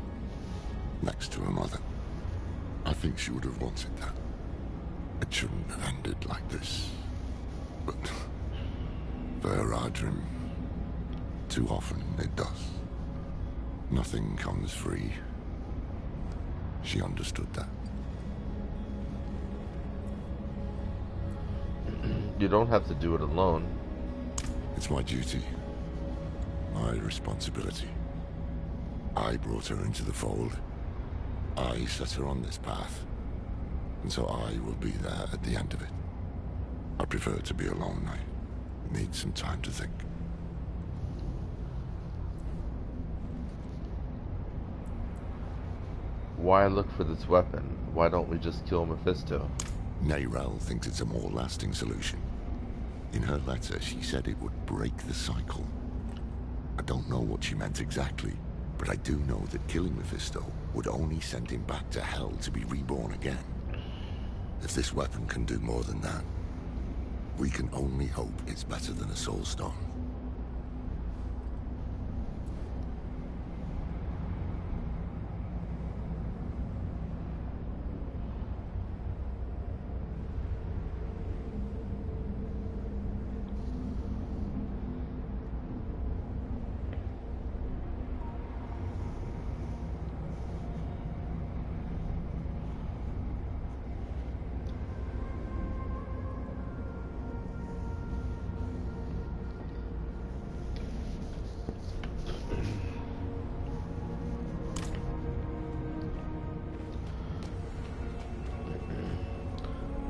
[SPEAKER 3] Next to her mother. I think she would have wanted that. It shouldn't have ended like this. But for her Ardrim, too often it does. Nothing comes free. She understood that.
[SPEAKER 1] You don't have to do it alone.
[SPEAKER 3] It's my duty. My responsibility. I brought her into the fold. I set her on this path. And so I will be there at the end of it. I prefer to be alone. I need some time to think.
[SPEAKER 1] Why look for this weapon? Why don't we just kill Mephisto?
[SPEAKER 3] Neyrel thinks it's a more lasting solution. In her letter, she said it would break the cycle. I don't know what she meant exactly, but I do know that killing Mephisto would only send him back to hell to be reborn again. If this weapon can do more than that, we can only hope it's better than a soul stone.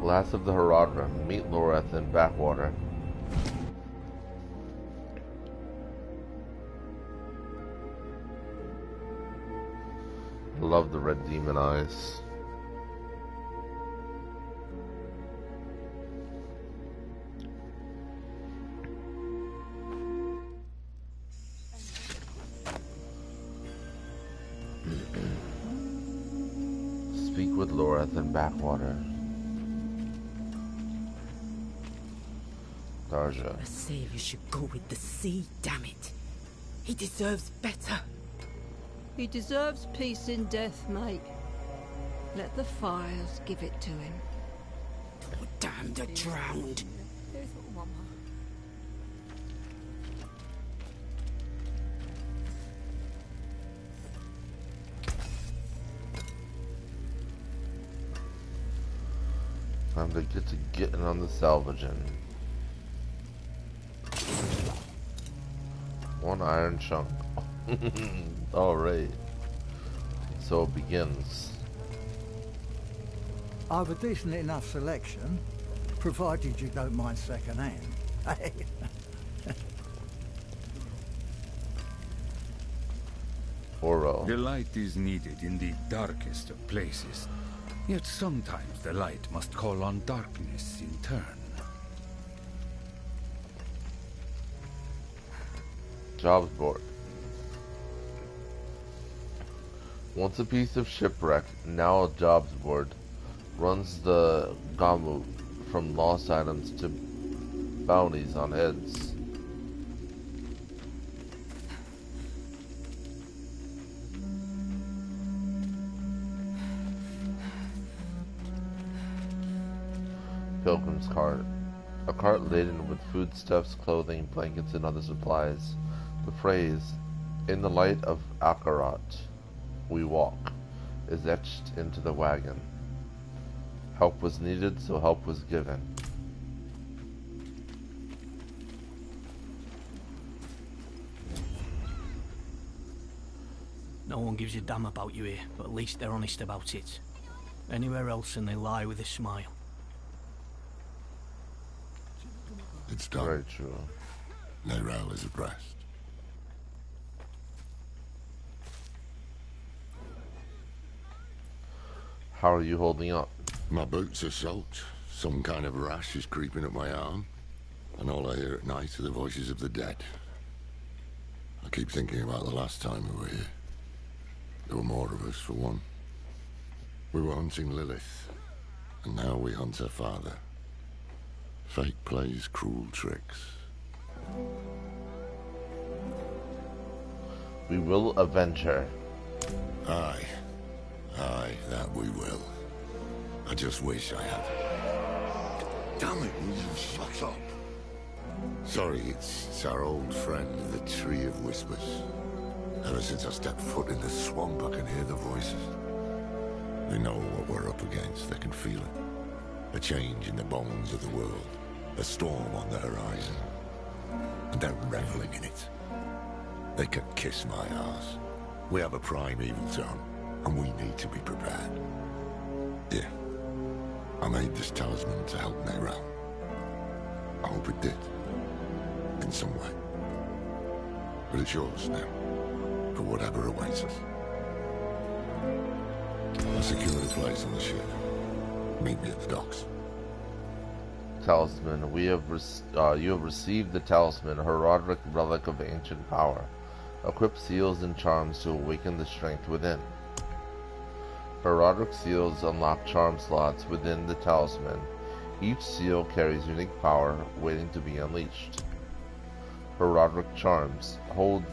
[SPEAKER 1] Last of the Herodrim, meet Loreth in Backwater. Love the red demon eyes. Speak with Loreth in Backwater. Darja.
[SPEAKER 10] A savior should go with the sea, damn it. He deserves better.
[SPEAKER 14] He deserves peace in death, mate. Let the fires give it to him.
[SPEAKER 10] Oh, damn the drowned.
[SPEAKER 1] Time to get to getting on the salvaging. One iron chunk. Alright. So it begins.
[SPEAKER 15] I've a decent enough selection, provided you don't mind second hand.
[SPEAKER 1] Oro.
[SPEAKER 2] The light is needed in the darkest of places. Yet sometimes the light must call on darkness in turn.
[SPEAKER 1] Jobs board. Once a piece of shipwreck, now a jobs board, runs the gamut from lost items to bounties on heads. Pilgrim's cart. A cart laden with foodstuffs, clothing, blankets, and other supplies. The phrase, "In the light of Akarat, we walk," is etched into the wagon. Help was needed, so help was given.
[SPEAKER 9] No one gives a damn about you here, but at least they're honest about it. Anywhere else and they lie with a smile.
[SPEAKER 3] It's done.
[SPEAKER 1] Very true.
[SPEAKER 3] Neyrelle is abreast.
[SPEAKER 1] How are you holding up?
[SPEAKER 3] My boots are soaked. Some kind of rash is creeping up my arm. And all I hear at night are the voices of the dead. I keep thinking about the last time we were here. There were more of us, for one. We were hunting Lilith. And now we hunt her father. Fate plays cruel tricks.
[SPEAKER 1] We will avenge her.
[SPEAKER 3] Aye. Aye, that we will. I just wish I had. Damn it, will you shut up? Sorry, it's our old friend, the Tree of Whispers. Ever since I stepped foot in the swamp, I can hear the voices. They know what we're up against, they can feel it. A change in the bones of the world. A storm on the horizon. And they're reveling in it. They can kiss my ass. We have a prime evil zone, and we need to be prepared. Yeah. I made this talisman to help Neyrelle. I hope it did. In some way. But it's yours now. For whatever awaits us. I secured a place on the ship. Meet me at the docks.
[SPEAKER 1] Talisman. You have received the talisman, a heraldic relic of ancient power. Equip seals and charms to awaken the strength within. Heraldic seals unlock charm slots within the talisman. Each seal carries unique power waiting to be unleashed. Heraldic charms hold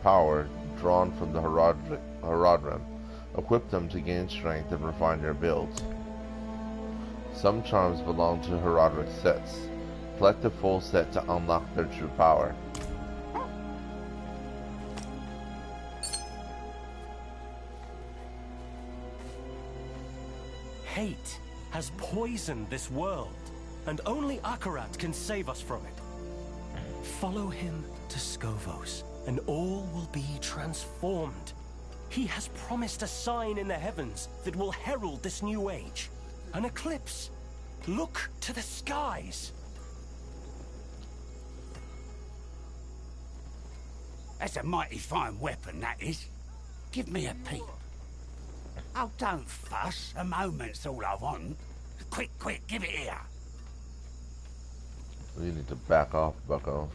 [SPEAKER 1] power drawn from the Herodrim. Equip them to gain strength and refine your build. Some charms belong to heraldic sets. Collect a full set to unlock their true power.
[SPEAKER 16] Hate has poisoned this world, and only Akarat can save us from it. Follow him to Skovos, and all will be transformed. He has promised a sign in the heavens that will herald this new age. An eclipse. Look to the skies.
[SPEAKER 17] That's a mighty fine weapon, that is. Give me a peep. Oh, don't fuss. A moment's all I want. Quick, quick, give it here.
[SPEAKER 1] You need to back off, bucko.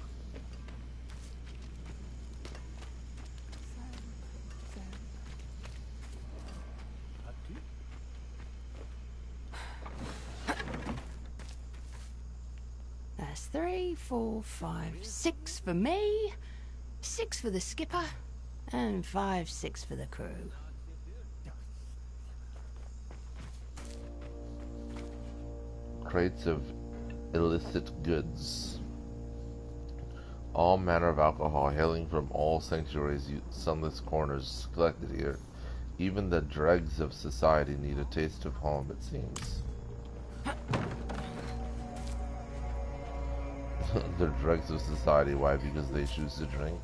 [SPEAKER 18] That's 3, 4, 5, 6 for me, 6 for the skipper, and 5, 6 for the crew.
[SPEAKER 1] Crates of illicit goods. All manner of alcohol hailing from all sanctuaries, sunless corners collected here. Even the dregs of society need a taste of home, it seems. The dregs of society, why? Because they choose to drink.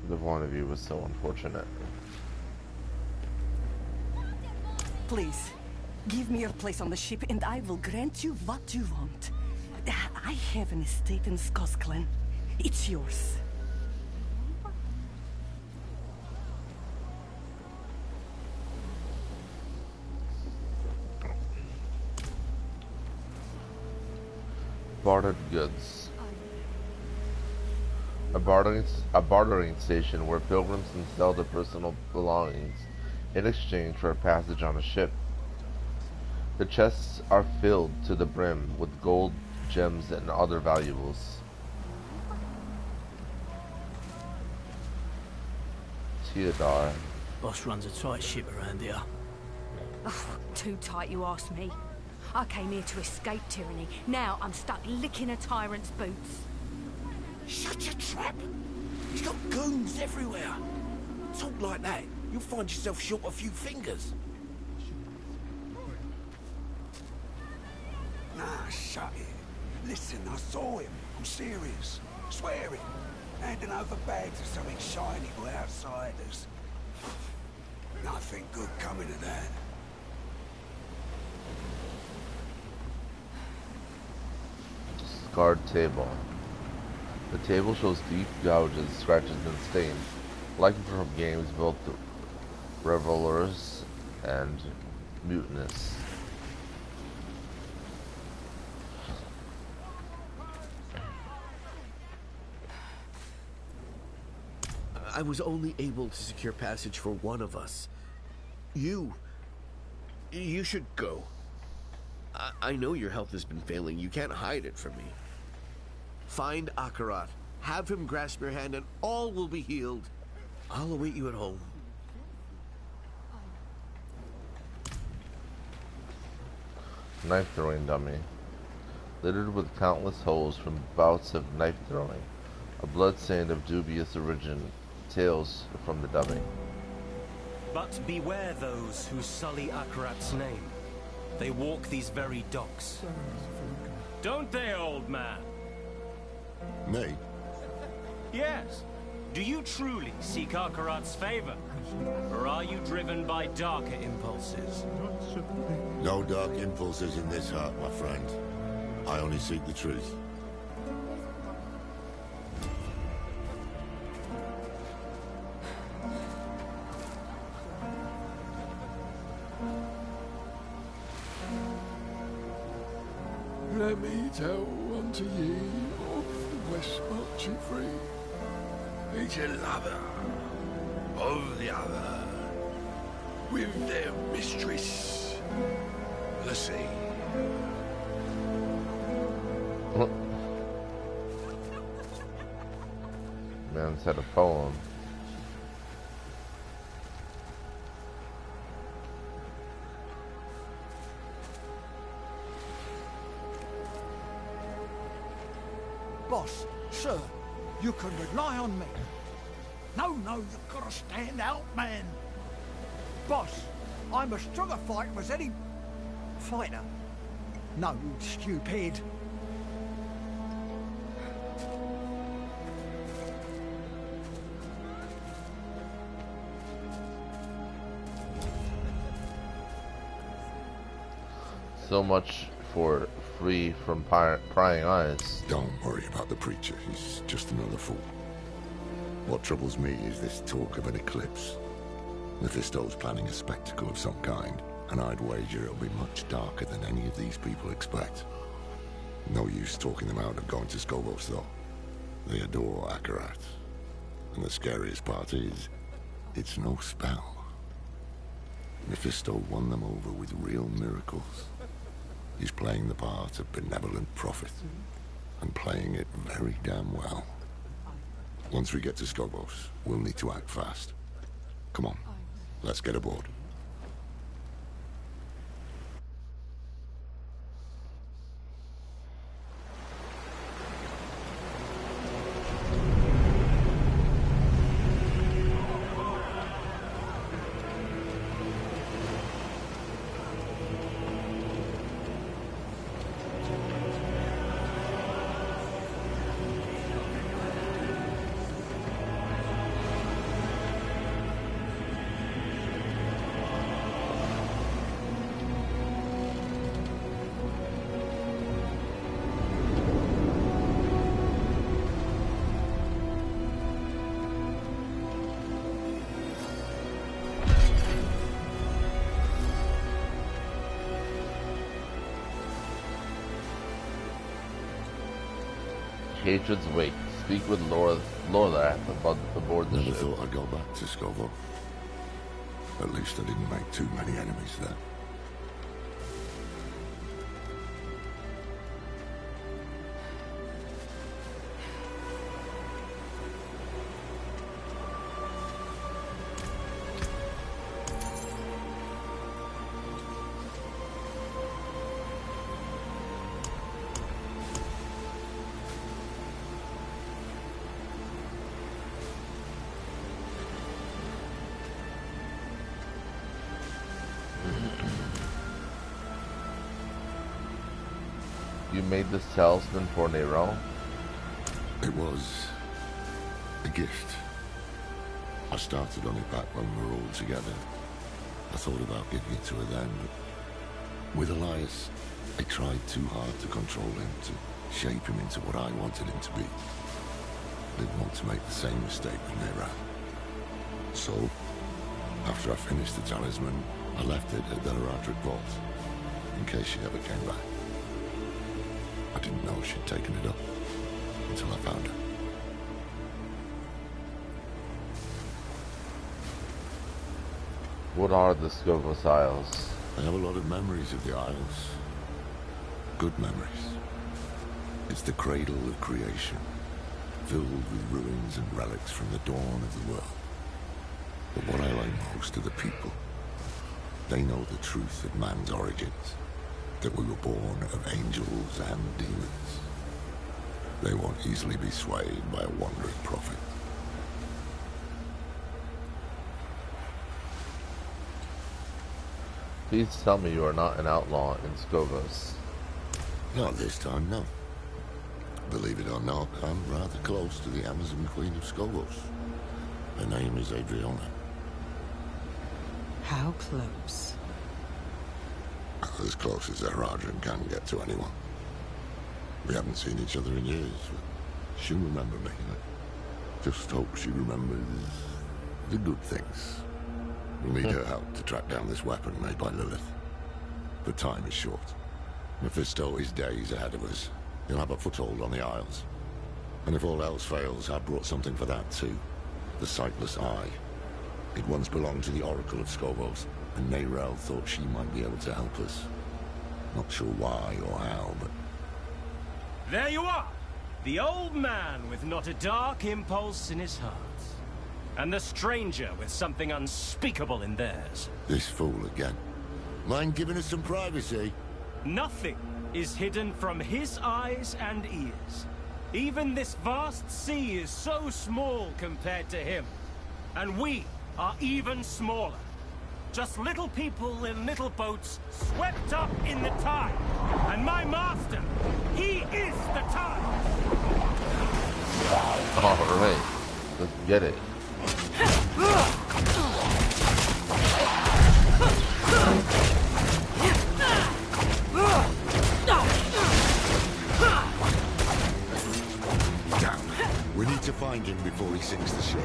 [SPEAKER 1] The one of you was so unfortunate.
[SPEAKER 10] Please, give me your place on the ship and I will grant you what you want. I have an estate in Skosklen. It's yours.
[SPEAKER 1] Bartered goods. A bartering station where pilgrims can sell their personal belongings in exchange for a passage on a ship. The chests are filled to the brim with gold, gems, and other valuables. Theodore.
[SPEAKER 9] Boss runs a tight ship around here.
[SPEAKER 18] Oh, too tight, you ask me. I came here to escape tyranny. Now I'm stuck licking a tyrant's boots.
[SPEAKER 8] Such a trap! He's got goons everywhere. Talk like that, you'll find yourself short a few fingers. Nah, shut it. Listen, I saw him. I'm serious. Swear it. Handing over bags of something shiny to outsiders. Nothing good coming of that.
[SPEAKER 1] Discard table. The table shows deep gouges, scratches, and stains, likely from games both revelers and mutinous.
[SPEAKER 5] I was only able to secure passage for one of us. You should go. I know your health has been failing. You can't hide it from me. Find Akarat. Have him grasp your hand and all will be healed. I'll await you at home.
[SPEAKER 1] Knife throwing dummy. Littered with countless holes from bouts of knife throwing. A bloodstained of dubious origin. Tales from the dummy.
[SPEAKER 16] But beware those who sully Akarat's name. They walk these very docks. Don't they, old man?
[SPEAKER 3] Me?
[SPEAKER 16] Yes. Do you truly seek Akarat's favor? Or are you driven by darker impulses?
[SPEAKER 3] No dark impulses in this heart, my friend. I only seek the truth.
[SPEAKER 6] Let me tell unto ye of the West Marching Free, each a lover of the other, with their mistress, the sea.
[SPEAKER 1] Man said a poem.
[SPEAKER 15] Boss, sir, you can rely on me.
[SPEAKER 17] No, you've got to stand out, man.
[SPEAKER 15] Boss, I'm as strong a fighter as any fighter. No, you stupid.
[SPEAKER 1] So much for free from prying eyes.
[SPEAKER 3] Don't worry about the preacher. He's just another fool. What troubles me is this talk of an eclipse. Mephisto's planning a spectacle of some kind, and I'd wager it'll be much darker than any of these people expect. No use talking them out of going to Skobos, though. They adore Akarat. And the scariest part is, it's no spell. Mephisto won them over with real miracles. He's playing the part of benevolent prophet, and playing it very damn well. Once we get to Skobos, we'll need to act fast. Come on, let's get aboard.
[SPEAKER 1] Hatred's wake. Speak with Lorlath aboard the
[SPEAKER 3] Never
[SPEAKER 1] ship.
[SPEAKER 3] thought I'd go back to Scovo. At least I didn't make too many enemies there.
[SPEAKER 1] You made this talisman for Nero?
[SPEAKER 3] It was a gift. I started on it back when we were all together. I thought about giving it to her then, but with Elias, I tried too hard to control him, to shape him into what I wanted him to be. I didn't want to make the same mistake with Nero. So, after I finished the talisman, I left it at the Heradric Vault, in case she ever came back. I didn't know she'd taken it up until I found her.
[SPEAKER 1] What are the Scovos Isles?
[SPEAKER 3] I have a lot of memories of the Isles. Good memories. It's the cradle of creation, filled with ruins and relics from the dawn of the world. But what I like most are the people. They know the truth of man's origins, that we were born of angels and demons. They won't easily be swayed by a wandering prophet.
[SPEAKER 1] Please tell me you are not an outlaw in Scovos.
[SPEAKER 3] Not this time, no. Believe it or not, I'm rather close to the Amazon Queen of Scovos. Her name is Adriana.
[SPEAKER 10] How close?
[SPEAKER 3] As close as Heradric can get to anyone. We haven't seen each other in years, but she'll remember me. I just hope she remembers the good things. We'll need her help to track down this weapon made by Lilith. But time is short. Mephisto is days ahead of us. He'll have a foothold on the Isles. And if all else fails, I've brought something for that too. The Sightless Eye. It once belonged to the Oracle of Scovos, and Neyrel thought she might be able to help us. Not sure why or how, but...
[SPEAKER 16] There you are! The old man with not a dark impulse in his heart. And the stranger with something unspeakable in theirs.
[SPEAKER 3] This fool again. Mind giving us some privacy?
[SPEAKER 16] Nothing is hidden from his eyes and ears. Even this vast sea is so small compared to him. And we are even smaller. Just little people in little boats swept up in the tide. And my master, he is the tide.
[SPEAKER 1] Alright, let's get it.
[SPEAKER 3] We need to find him before he sinks the ship.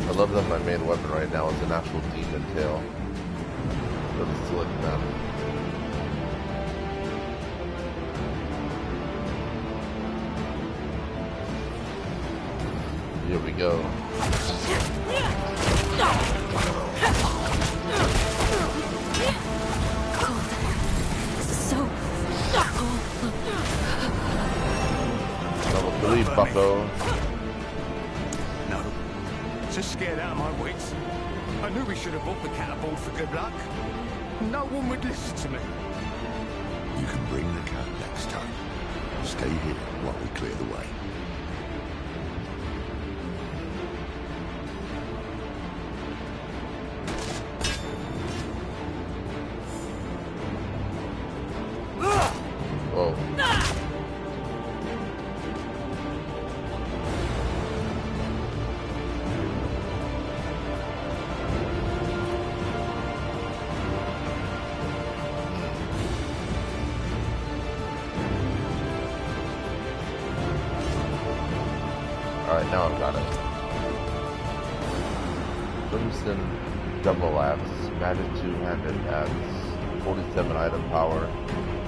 [SPEAKER 1] I love that my main weapon right now is an actual demon tail. But it's slick, man. Here we go. Level 3, bucko.
[SPEAKER 15] No. Just scared out of my wits. I knew we should have bought the cat aboard for good luck. No one would listen to me.
[SPEAKER 3] You can bring the cat next time. Stay here while we clear the way.
[SPEAKER 1] Whoa. Now I've got it. Crimson Double Axe, Magic Two-Handed Axe, 47 item power,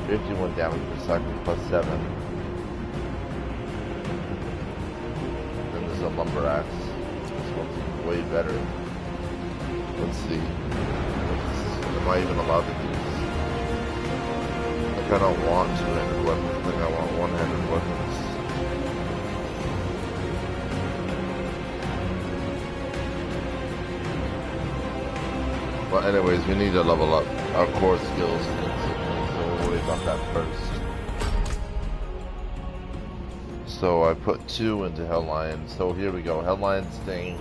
[SPEAKER 1] 51 damage per second plus 7. Then there's a Lumber Axe. This one's way better. Let's see. Am I even allowed to do this? Like, I don't want two-handed weapons. I think I want one-handed weapons. Well, anyways, we need to level up our core skills, so we'll worry about that first. So I put 2 into Hellion. So here we go. Hellion Sting,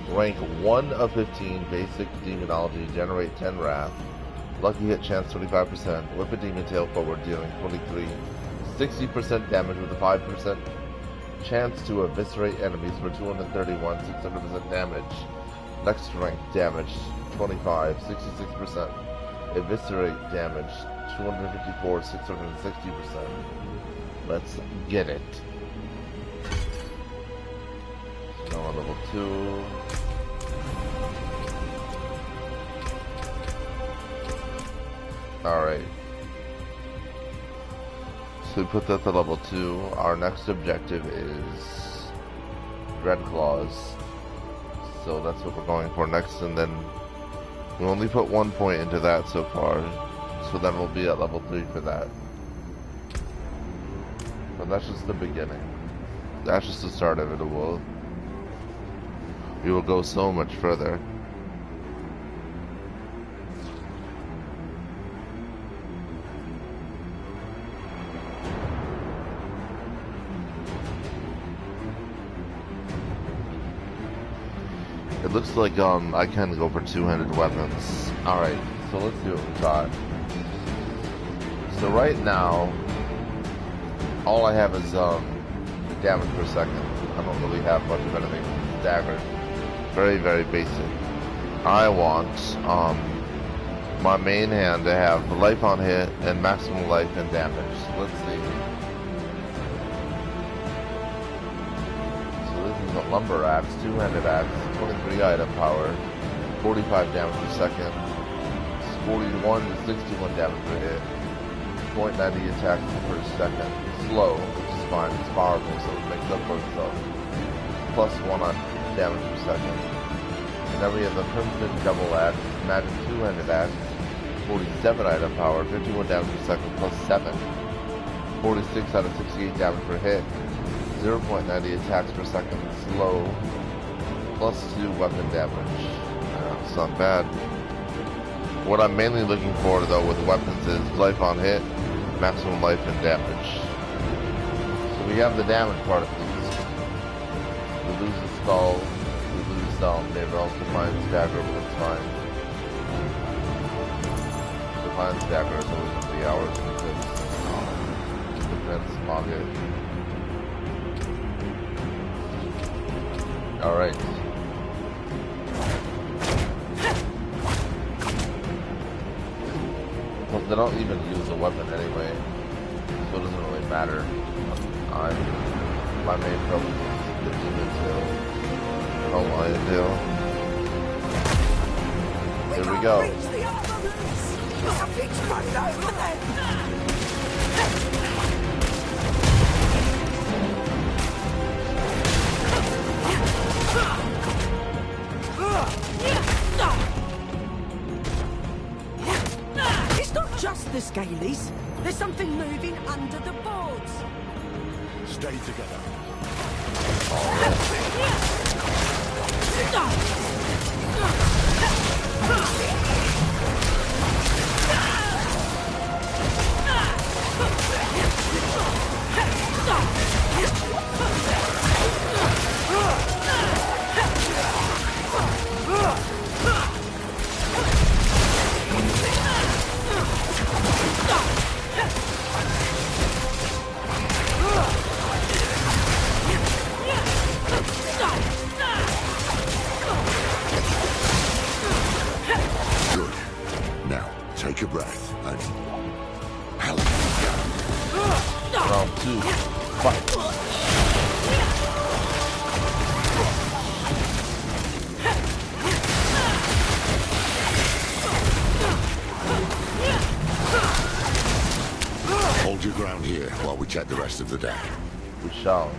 [SPEAKER 1] rank 1 of 15, basic demonology, generate 10 wrath, lucky hit chance 25%, whip a demon tail forward, dealing 23, 60% damage with a 5% chance to eviscerate enemies for 231, 600% damage. Next rank damage 25, 66%. Eviscerate damage 254, 660%. Let's get it. Now on level 2. Alright. So we put that to level 2. Our next objective is Dread Claws. So that's what we're going for next, and then we only put 1 point into that so far. So then we'll be at level 3 for that. But that's just the beginning. That's just the start of it. We will go so much further. It looks like I can go for two-handed weapons. Alright, so let's see what we got. So right now, all I have is damage per second. I don't really have much of anything. Dagger. Very, very basic. I want my main hand to have life on hit and maximum life and damage. So let's see. So this is a Lumber Axe, two-handed axe, 23 item power, 45 damage per second, 41 to 61 damage per hit, 0.90 attack per second. Slow, which is fine, it's powerful, so it makes up for itself. Plus 1 on damage per second. And then we have the Crimson Double Axe, Magic Two-Handed Axe, 47 item power, 51 damage per second, plus 7. 46 out of 68 damage per hit, 0.90 attacks per second, slow, plus 2 weapon damage. It's not bad. What I'm mainly looking for, though, with weapons is life on hit, maximum life and damage. So we have the damage part of these. We lose the skull, we lose Neyrel's Defiance Dagger, but it's fine. Defiance Dagger is always going to be ours because defense pocket. Alright. Well, they don't even use the weapon anyway, so it doesn't really matter. My main problem is the demon tail. Oh, lion tail. Here we go.
[SPEAKER 10] It's not just the Scalies. There's something moving under the boards.
[SPEAKER 6] Stay together.
[SPEAKER 3] Good. Now, take a breath and... Hell.
[SPEAKER 1] Round 2. Fight.
[SPEAKER 3] here while we check the rest of the deck.
[SPEAKER 1] We shall.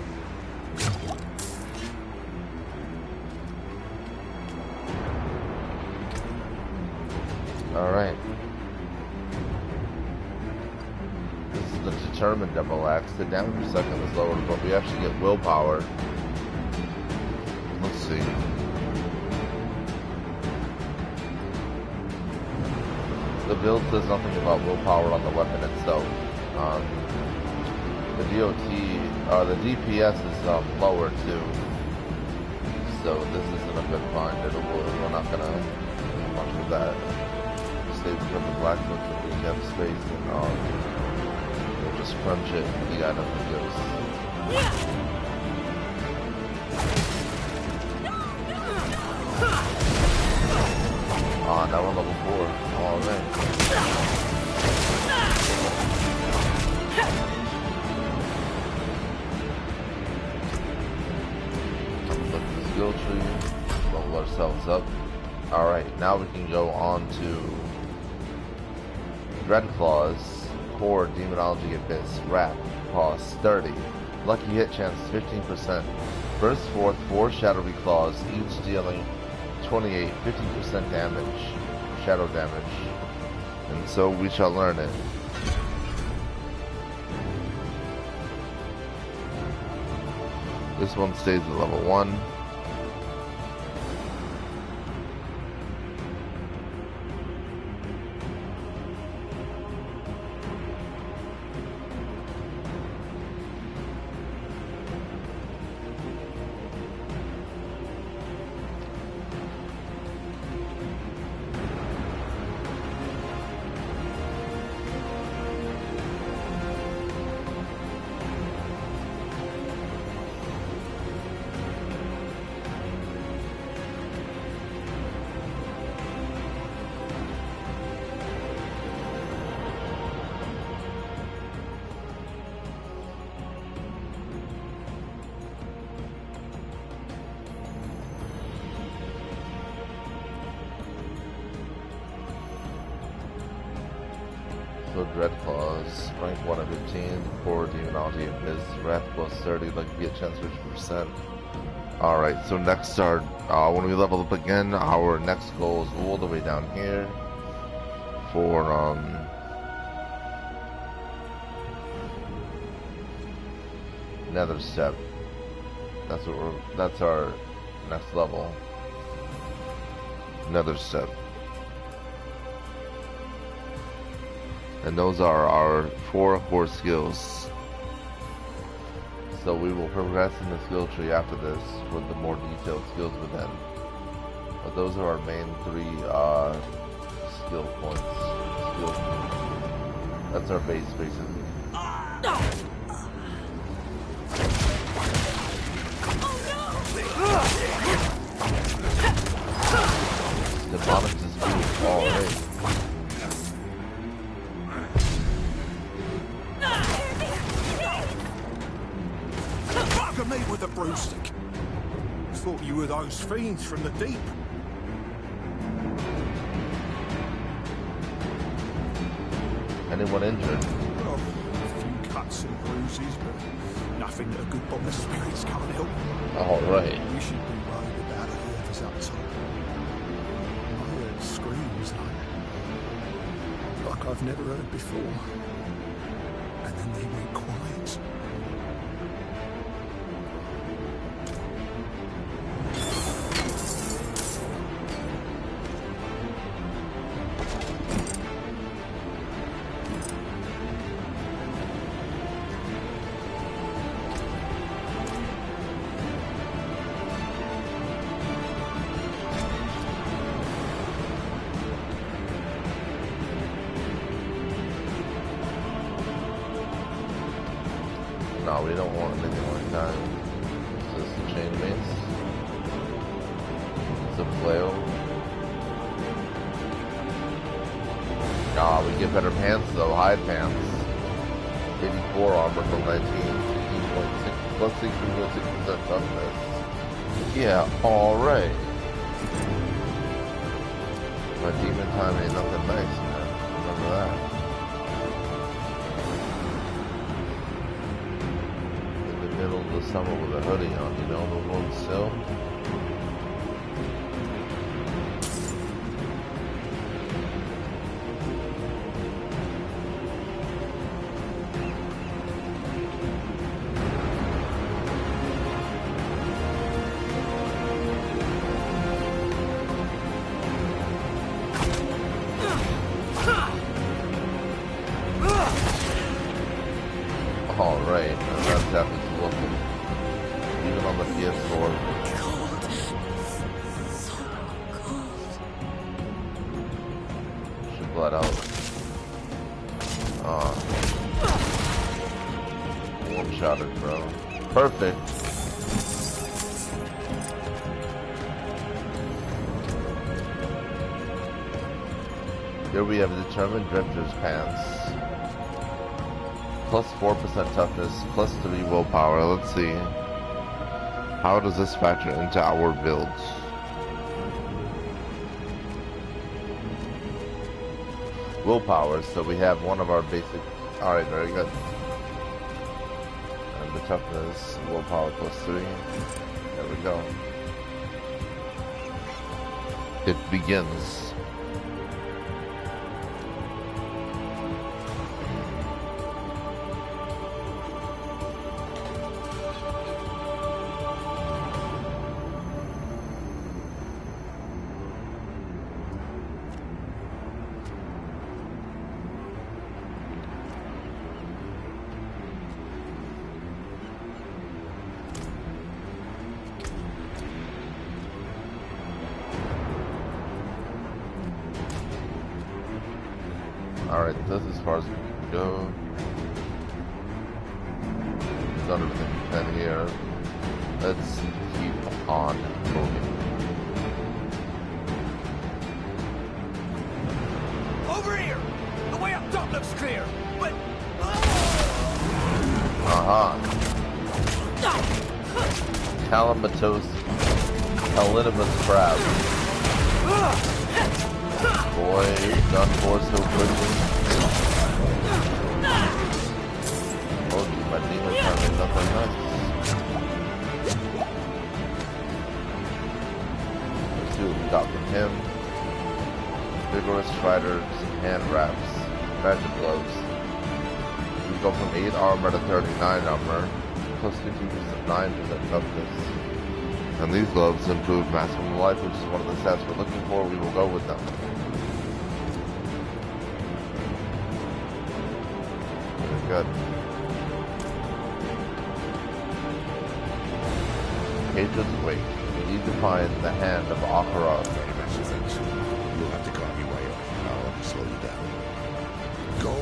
[SPEAKER 1] Alright. This is the determined double axe. The damage per second is lower, but we actually get willpower. Let's see. The build says nothing about willpower on the weapon itself. The the DPS is lower too. So this isn't a good find. We're not gonna do much with that. Save for the blacksmith if we have space, and we'll just crunch it for the item that goes. Now we're level 4. Alright. Look at the skill tree. Level ourselves up. Alright, now we can go on to Dreadclaws, Core, Demonology, Abyss, Wrath, cost 30. Lucky hit chance 15%. Burst forth 4 shadowy claws, each dealing 28, 50% damage, shadow damage. And so we shall learn it. This one stays at level 1. So Dreadclaws, rank 1 of 15, Core, Demonology, Abyss, Wrath plus 30, lucky hit chance 50%. Alright, so next when we level up again, our next goal is all the way down here for, Nether Step. That's our next level. Nether Step. And those are our 4 core skills. So we will progress in the skill tree after this with the more detailed skills within. But those are our main 3 skill points. That's our base, basically. Demonic is beautiful already.
[SPEAKER 15] Me with a broomstick. Thought you were those fiends from the deep.
[SPEAKER 1] Anyone injured?
[SPEAKER 15] Oh, a few cuts and bruises, but nothing that a good bottle of spirits can't help.
[SPEAKER 1] Alright.
[SPEAKER 15] You should be worried about whoever's up top. I heard screams like I've never heard before. And then they went quiet.
[SPEAKER 1] No, we don't want anything like that. Is this the chain mace? It's a flail. Ah, we get better pants though, hide pants. 84 armor from 19, 15.6, plus 16.6% toughness. Yeah, alright. My demon time ain't nothing nice, man. Remember that. middle of the summer with a hoodie on, you know, the one still. Alright, that's happened to look even on the PS4. Should bled out. One shotted, bro. Perfect. Here we have determined drifter's pants. Plus 4% toughness, plus 3 willpower. Let's see. How does this factor into our builds? Willpower, so we have one of our basic... Alright, very good. And the toughness, willpower plus 3. There we go. It begins. Alright, this is as far as we can go. Done everything we can here. Let's keep on moving.
[SPEAKER 15] Over here! The way up top looks clear, but...
[SPEAKER 1] Calamitous Helenimus crab. Boy, done for so quickly. Oh, my demon's trying to make nothing nice. Let's see what we got from him. Vigorous Striders, hand wraps, magic gloves. We go from 8 armor to 39 armor, plus 50% 9% toughness. And these gloves improve maximum life, which is one of the stats we're looking for. We will go with them. Very good. Hatred's Wake. We need to find the hand of Akarat.
[SPEAKER 3] You'll have to climb your way up. I'll have to slow you down. Go.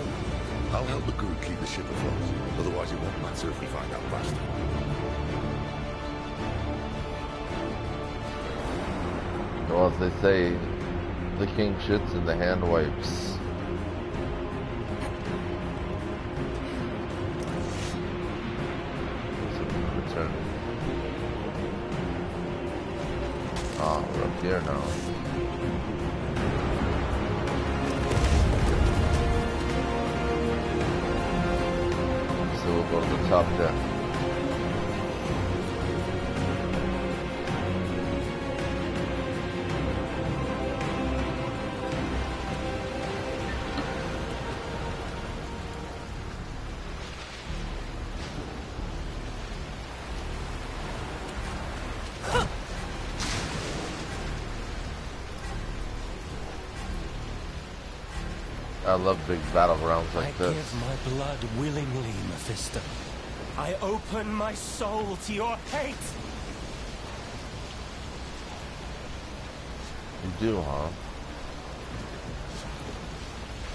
[SPEAKER 3] I'll help the crew keep the ship afloat. Otherwise, it won't matter if we find that bastard.
[SPEAKER 1] Well, as they say, the king shits and the hand wipes. Return. Ah, we're up here now. So we'll go to the top deck. I love big battlegrounds like this.
[SPEAKER 16] I give my blood willingly, Mephisto. I open my soul to your hate.
[SPEAKER 1] You do, huh?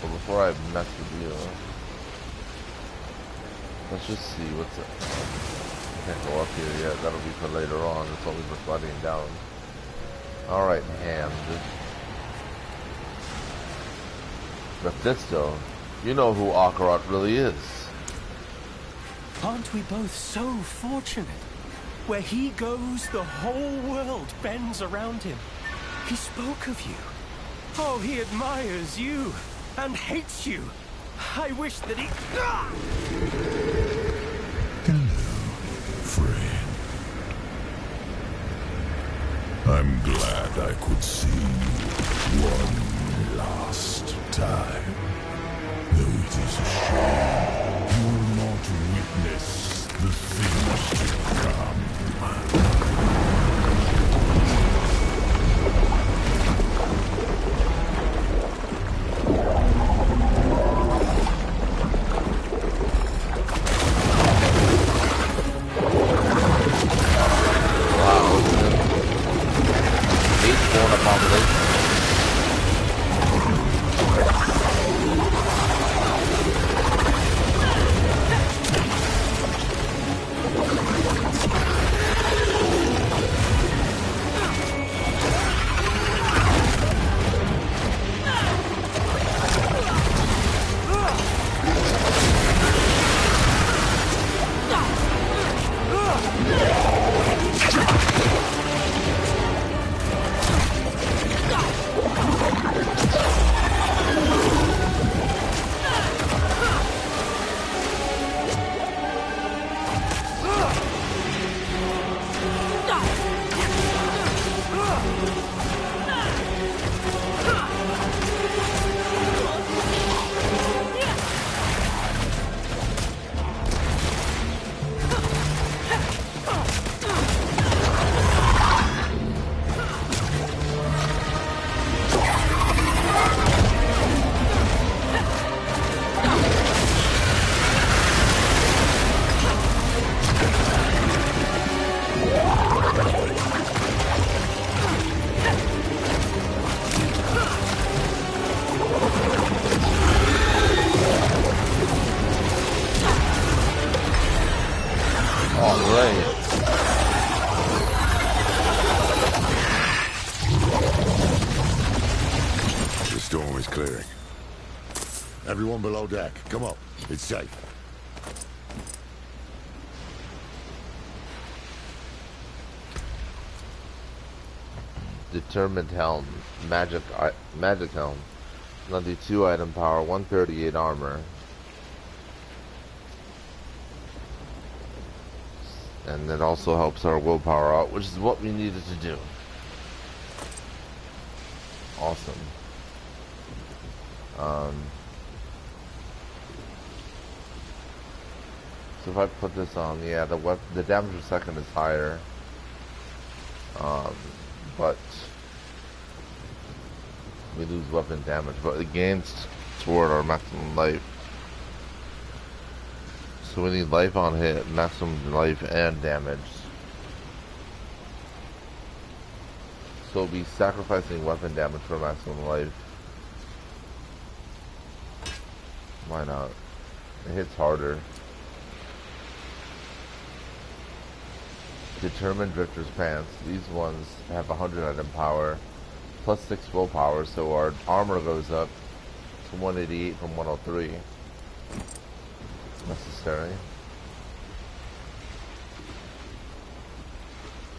[SPEAKER 1] Well, before I mess with you, let's just see what's up. Can't go up here yet. That'll be for later on. It's always the flooding down. Alright, hand. Mephisto, you know who Akarat really is.
[SPEAKER 16] Aren't we both so fortunate? Where he goes, the whole world bends around him. He spoke of you. Oh, he admires you and hates you. I wish that he...
[SPEAKER 2] Hello.
[SPEAKER 6] I'm glad I could see you one last time. Though it is a shame you will not witness the things to come.
[SPEAKER 3] Everyone below deck, come up. It's safe.
[SPEAKER 1] Determined Helm. Magic Helm. 92 item power, 138 armor. And it also helps our willpower out, which is what we needed to do. Awesome. So if I put this on, yeah, the damage per second is higher. But we lose weapon damage, but it gains toward our maximum life. So we need life on hit, maximum life, and damage. So we'll be sacrificing weapon damage for maximum life. Why not? It hits harder. Determined Drifter's Pants. These ones have 100 item power, plus 6 willpower, so our armor goes up to 188 from 103. Necessary.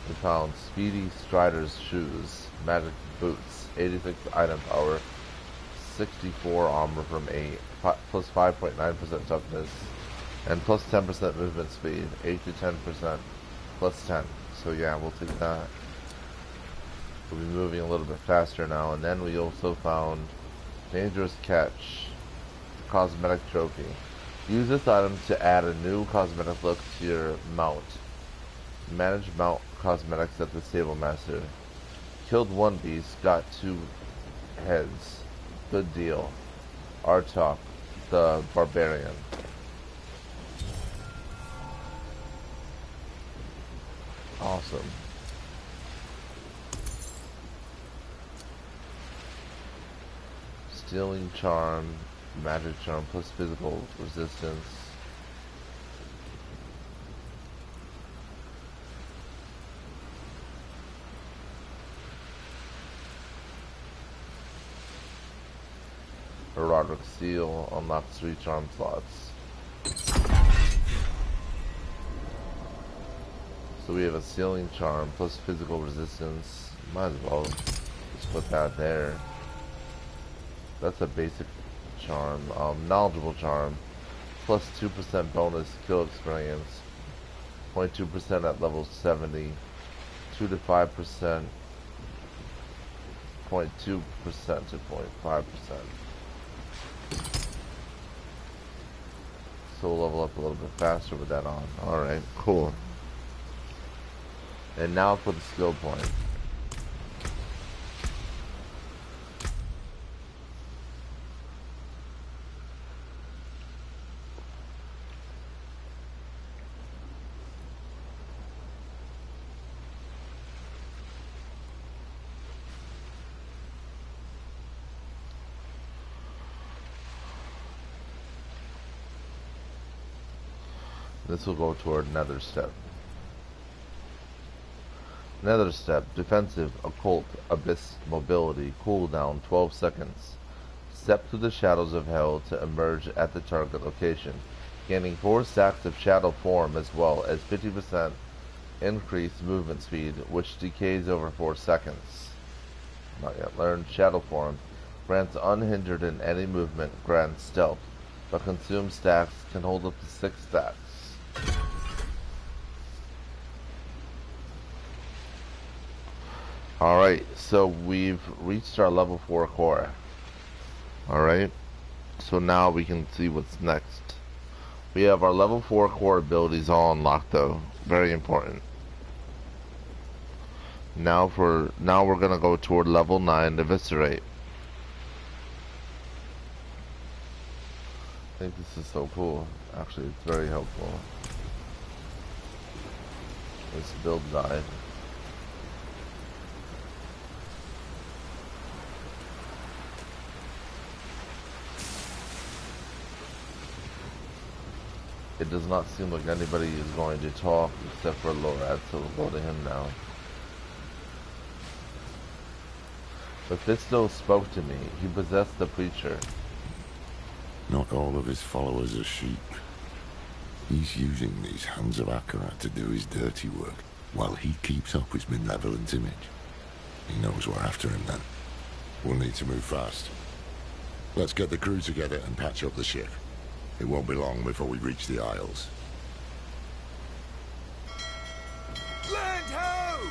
[SPEAKER 1] We found Speedy Strider's Shoes. Magic Boots. 86 item power, 64 armor from 8, plus 5.9% toughness, and plus 10% movement speed, 8 to 10%. Plus 10. So yeah, we'll take that. We'll be moving a little bit faster now. And then we also found Dangerous Catch. Cosmetic Trophy. Use this item to add a new cosmetic look to your mount. Manage mount cosmetics at the Stable Master. Killed one beast, got 2 heads. Good deal. Artok, the Barbarian. Awesome. Stealing Charm, Magic Charm plus physical resistance. Roderick Seal unlocks 3 charm slots. So we have a Sealing Charm plus physical resistance. Might as well just put that there. That's a basic charm. Knowledgeable Charm plus 2% bonus kill experience. 0.2% at level 70. 2 to 5% 0.2% to 0.5%. So we'll level up a little bit faster with that on. Alright, cool. And now for the skill point. This will go toward Nether Step. Nether Step, defensive, occult, abyss, mobility, cooldown 12 seconds. Step through the shadows of hell to emerge at the target location, gaining 4 stacks of shadow form as well as 50% increased movement speed, which decays over 4 seconds. Not yet learned. Shadow form grants unhindered in any movement, grants stealth, but consumed stacks can hold up to 6 stacks. Alright, so we've reached our level 4 core. Alright, so now we can see what's next. We have our level 4 core abilities all unlocked though. Very important. Now we're gonna go toward level 9, Eviscerate. I think this is so cool. Actually, it's very helpful. This build guide. It does not seem like anybody is going to talk except for Lorad, so we'll go to him now. Mephisto spoke to me. He possessed the preacher.
[SPEAKER 3] Not all of his followers are sheep. He's using these hands of Akarat to do his dirty work, while he keeps up his benevolent image. He knows we're after him then. We'll need to move fast. Let's get the crew together and patch up the ship. It won't be long before we reach the Isles.
[SPEAKER 8] Land ho!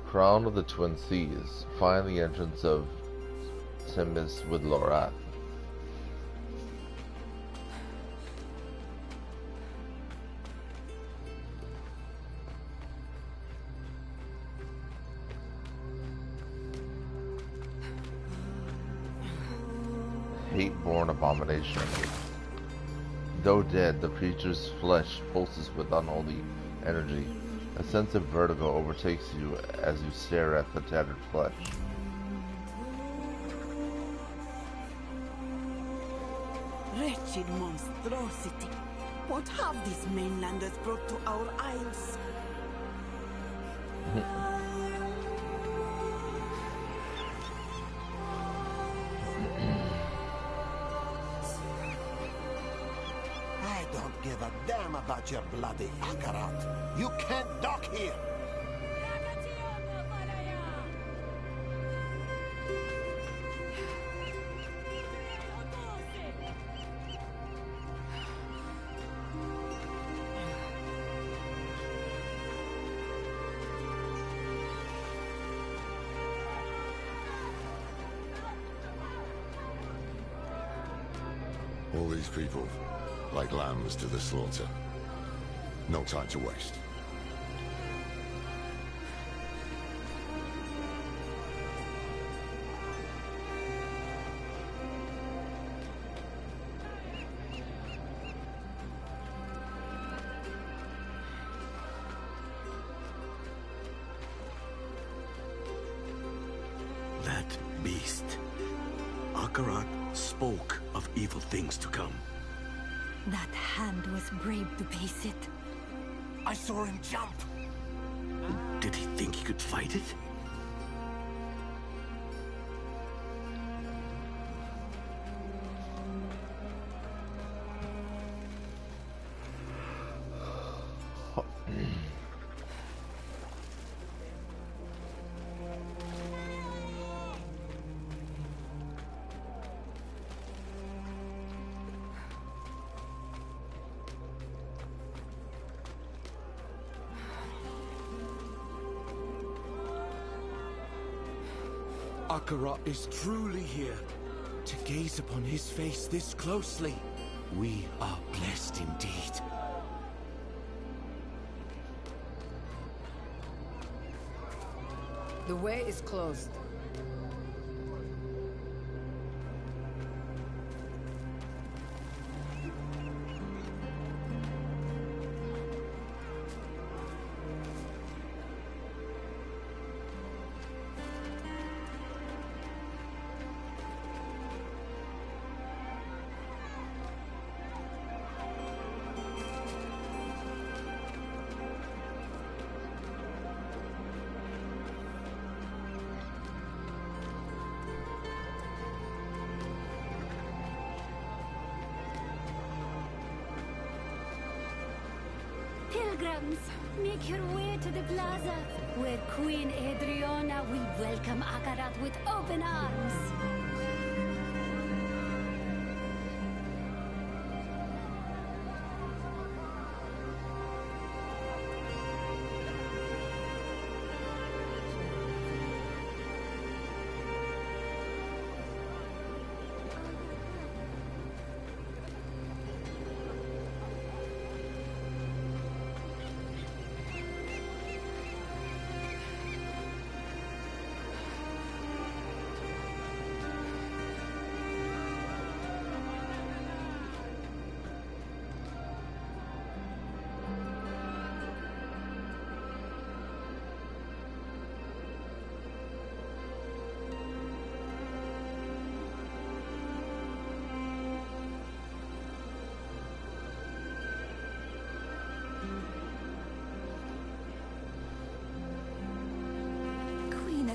[SPEAKER 1] Crown of the Twin Seas. Find the entrance of Timis with Lorath. Hate-born abomination. Though dead, the creature's flesh pulses with unholy energy. A sense of vertigo overtakes you as you stare at the tattered flesh.
[SPEAKER 10] Wretched monstrosity! What have these mainlanders brought to our isles?
[SPEAKER 8] I don't give a damn about your bloody Akarat. You can't dock here.
[SPEAKER 3] All these people, like lambs to the slaughter. No time to waste.
[SPEAKER 19] beast. Akarat spoke of evil things to come.
[SPEAKER 10] That hand was brave to face it.
[SPEAKER 19] I saw him jump. Did he think he could fight it?
[SPEAKER 20] Akarat is truly here. To gaze upon his face this closely, we are blessed indeed.
[SPEAKER 21] The way is closed.
[SPEAKER 22] Pilgrims, make your way to the plaza, where Queen Adriana will welcome Akarat with open arms.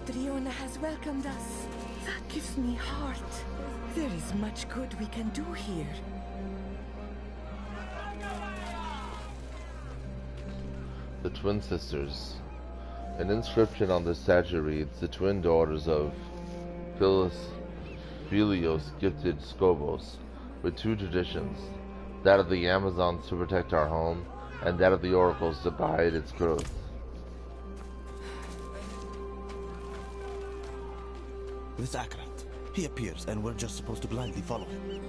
[SPEAKER 10] Adriana has welcomed us. That gives me heart. There is much good we can do here.
[SPEAKER 1] The Twin Sisters. An inscription on the statue reads, "The twin daughters of Philios gifted Skobos, with two traditions, that of the Amazons to protect our home, and that of the oracles to guide its growth."
[SPEAKER 23] This Akarat. He appears, and we're just supposed to blindly follow him.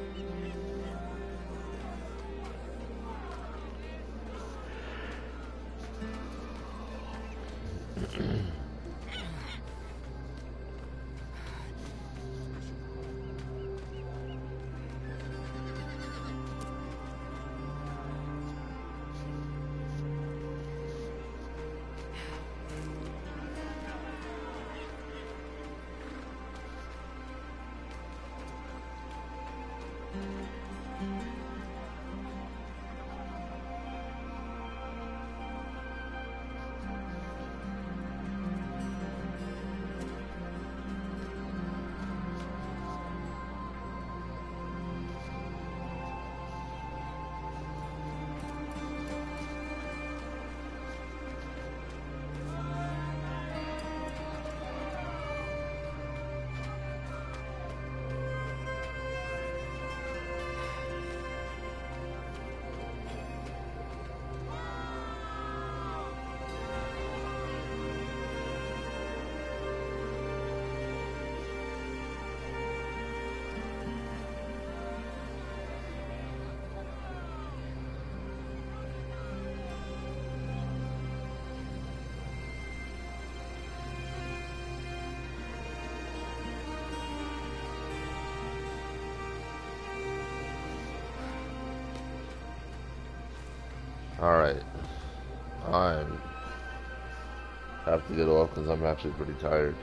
[SPEAKER 1] Alright. I have to get off because I'm actually pretty tired.